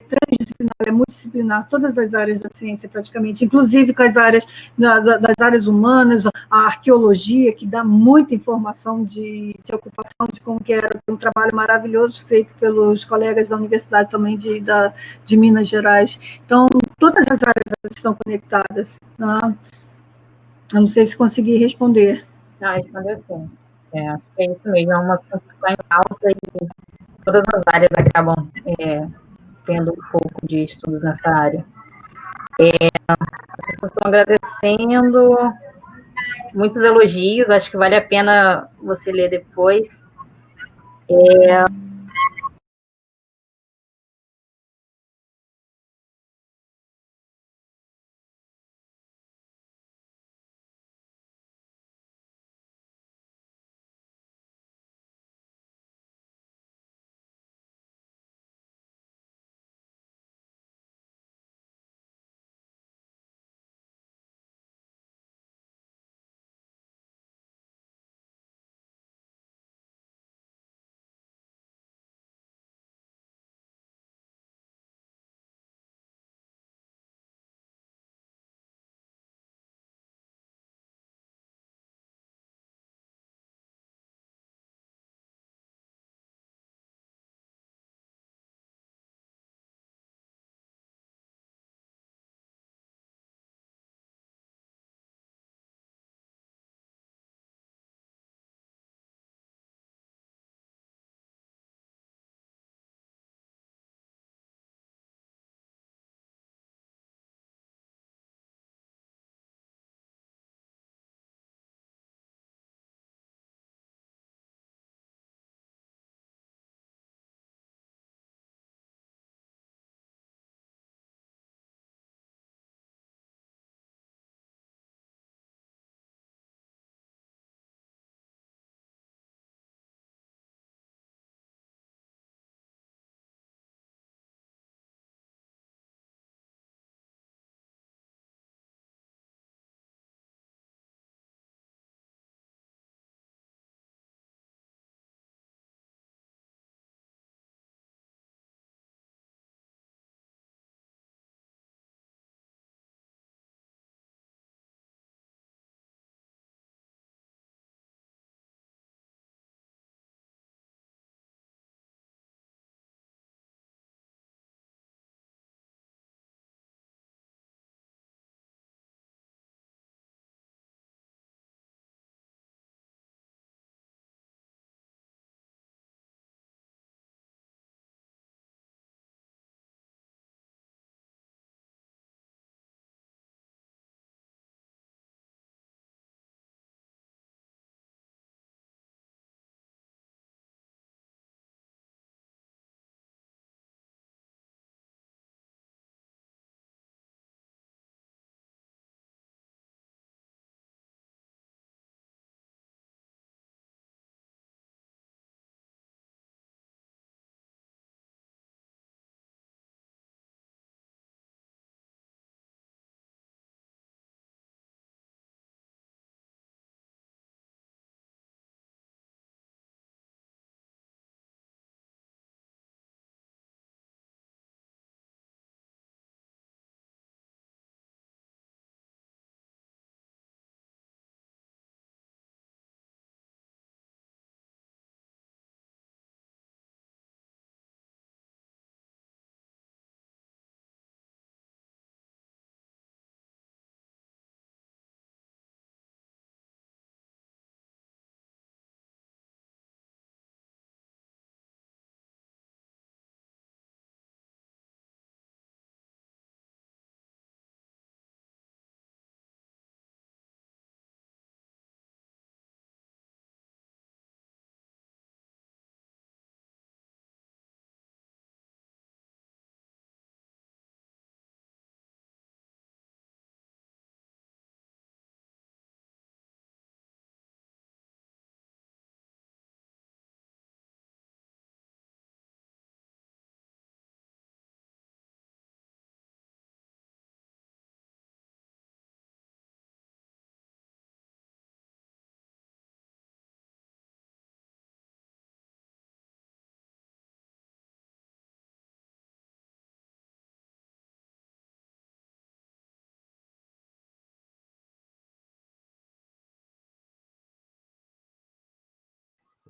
transdisciplinar, é multidisciplinar, todas as áreas da ciência praticamente, inclusive com as áreas das áreas humanas, a arqueologia, que dá muita informação de ocupação, de como que era um trabalho maravilhoso feito pelos colegas da universidade também de Minas Gerais. Então, todas as áreas estão conectadas. Né? Eu não sei se consegui responder. Respondeu sim. É isso mesmo, é uma coisa que está em alta e todas as áreas acabam tendo um pouco de estudos nessa área. As pessoas estão agradecendo, muitos elogios, acho que vale a pena você ler depois.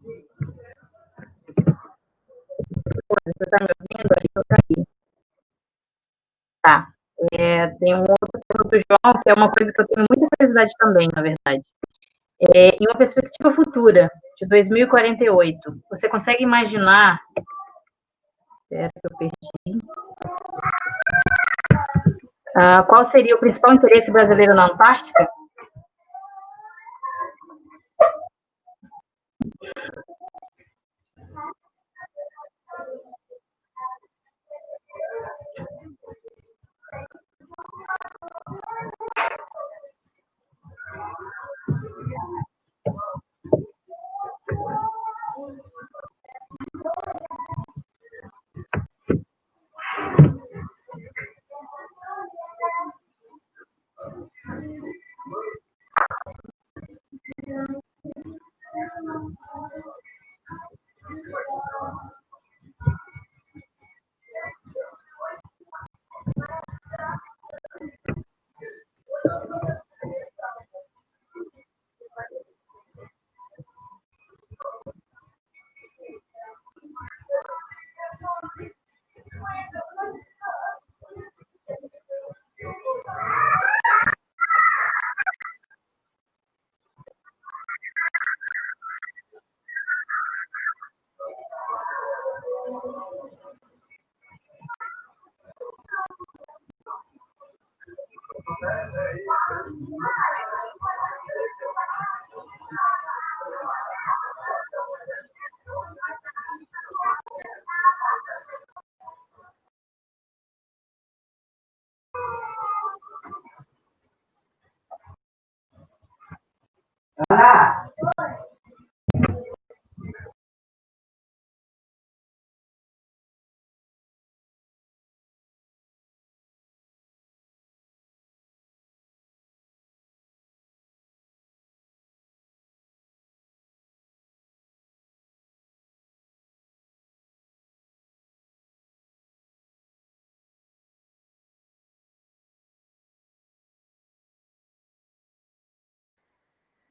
Você está me ouvindo? Aí eu caí. Tá. Tem um outro produto, João, que é uma coisa que eu tenho muita curiosidade também, na verdade. Em uma perspectiva futura, de 2048, você consegue imaginar. Espera que eu perdi. Qual seria o principal interesse brasileiro na Antártica?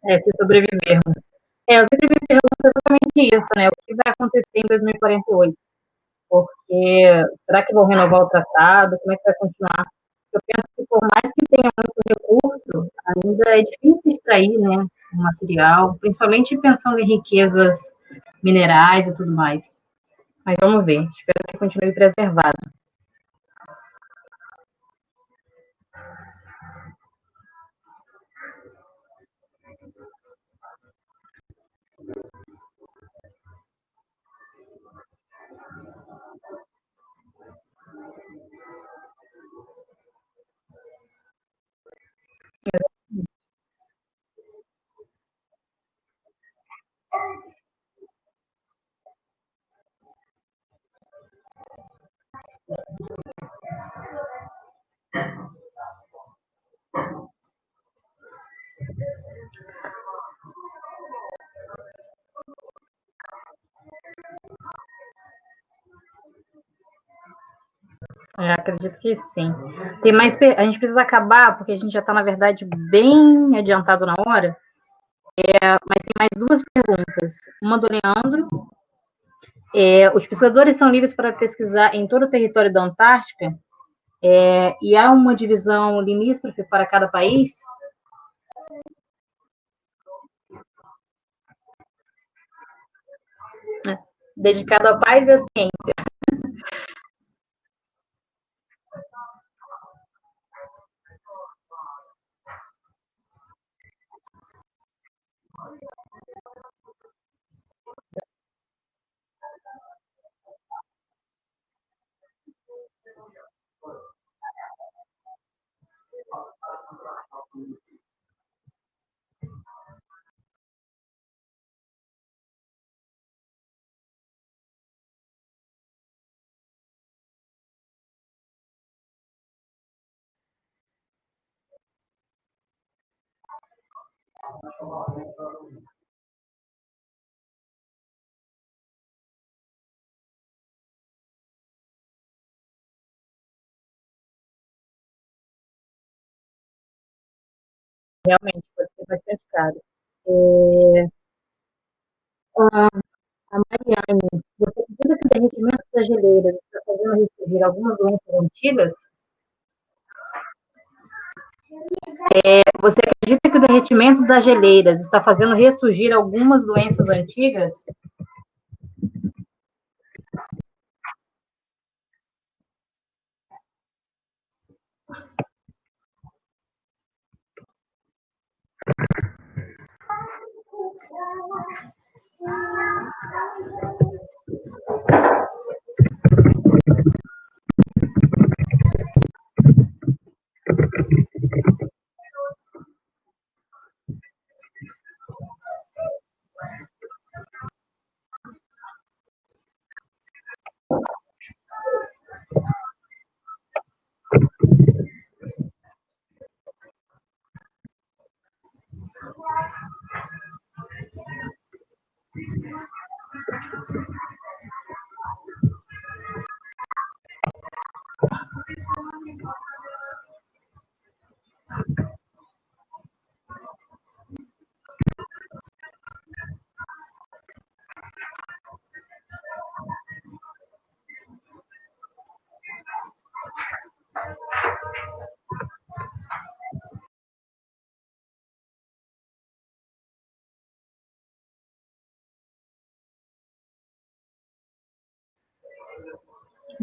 Se sobrevivermos. Eu sempre me pergunto exatamente isso, né? O que vai acontecer em 2048? Porque será que vão renovar o tratado? Como é que vai continuar? Eu penso que por mais que tenha muito recurso, ainda é difícil extrair, né, o material, principalmente pensando em riquezas minerais e tudo mais. Mas vamos ver, espero que continue preservado. Acredito que sim. Tem mais, a gente precisa acabar, porque a gente já está, na verdade, bem adiantado na hora, mas tem mais duas perguntas. Uma do Leandro. Os pesquisadores são livres para pesquisar em todo o território da Antártica? E há uma divisão limítrofe para cada país? Dedicado à paz e à ciência. Realmente, pode ser bastante caro. A Mariane, você acredita que o derretimento das geleiras está fazendo ressurgir algumas doenças antigas? Você acredita que o derretimento das geleiras está fazendo ressurgir algumas doenças antigas?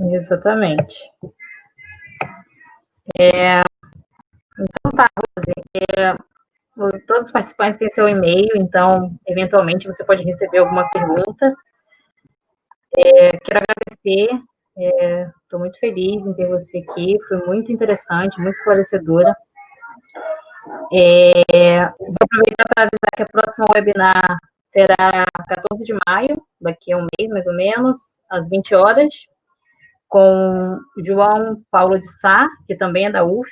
Exatamente. Todos os participantes têm seu e-mail, então, eventualmente, você pode receber alguma pergunta. Quero agradecer, estou muito feliz em ter você aqui, foi muito interessante, muito esclarecedora. Vou aproveitar para avisar que a próxima webinar será 14 de maio, daqui a um mês, mais ou menos, às 20 horas, com João Paulo de Sá, que também é da UF,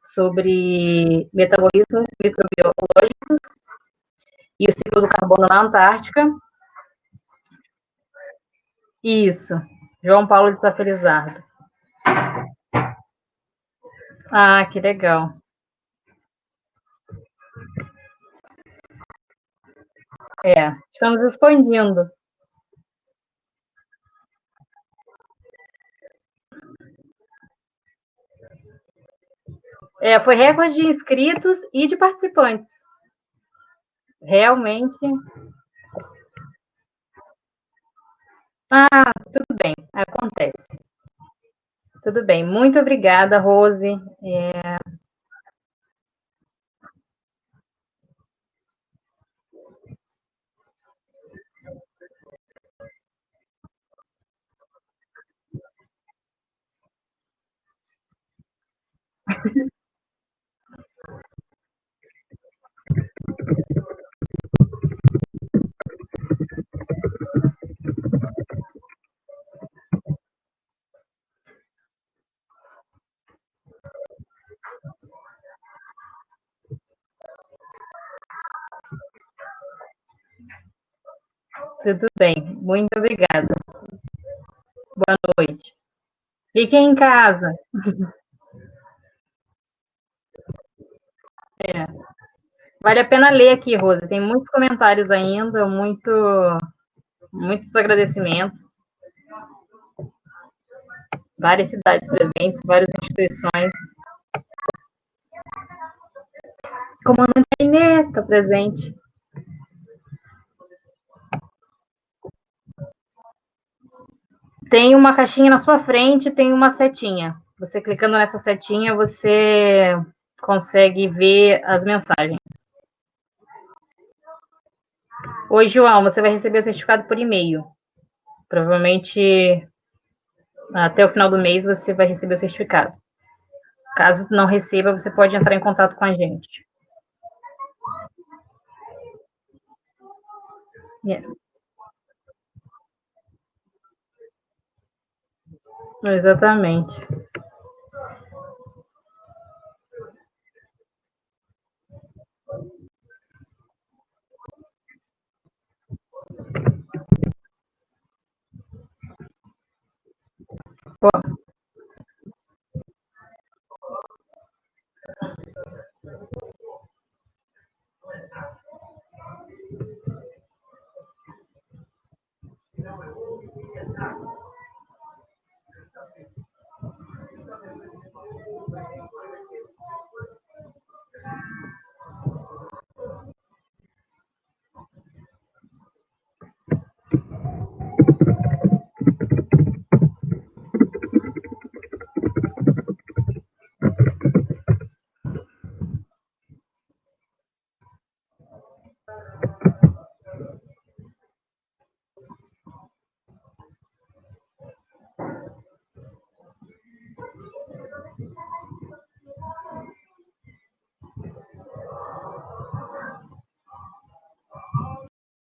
sobre metabolismo microbiológico e o ciclo do carbono na Antártica. Isso, João Paulo de Sá Felizardo. Ah, que legal. Estamos expandindo. Foi recorde de inscritos e de participantes. Realmente. Tudo bem, acontece. Tudo bem. Muito obrigada, Rose. Tudo bem. Muito obrigada. Boa noite. Fiquem em casa. Vale a pena ler aqui, Rose. Tem muitos comentários ainda, muitos agradecimentos. Várias cidades presentes, várias instituições. Comandante Inê está presente. Tem uma caixinha na sua frente, tem uma setinha. Você clicando nessa setinha, você consegue ver as mensagens. Oi, João, você vai receber o certificado por e-mail. Provavelmente até o final do mês você vai receber o certificado. Caso não receba, você pode entrar em contato com a gente. Exatamente.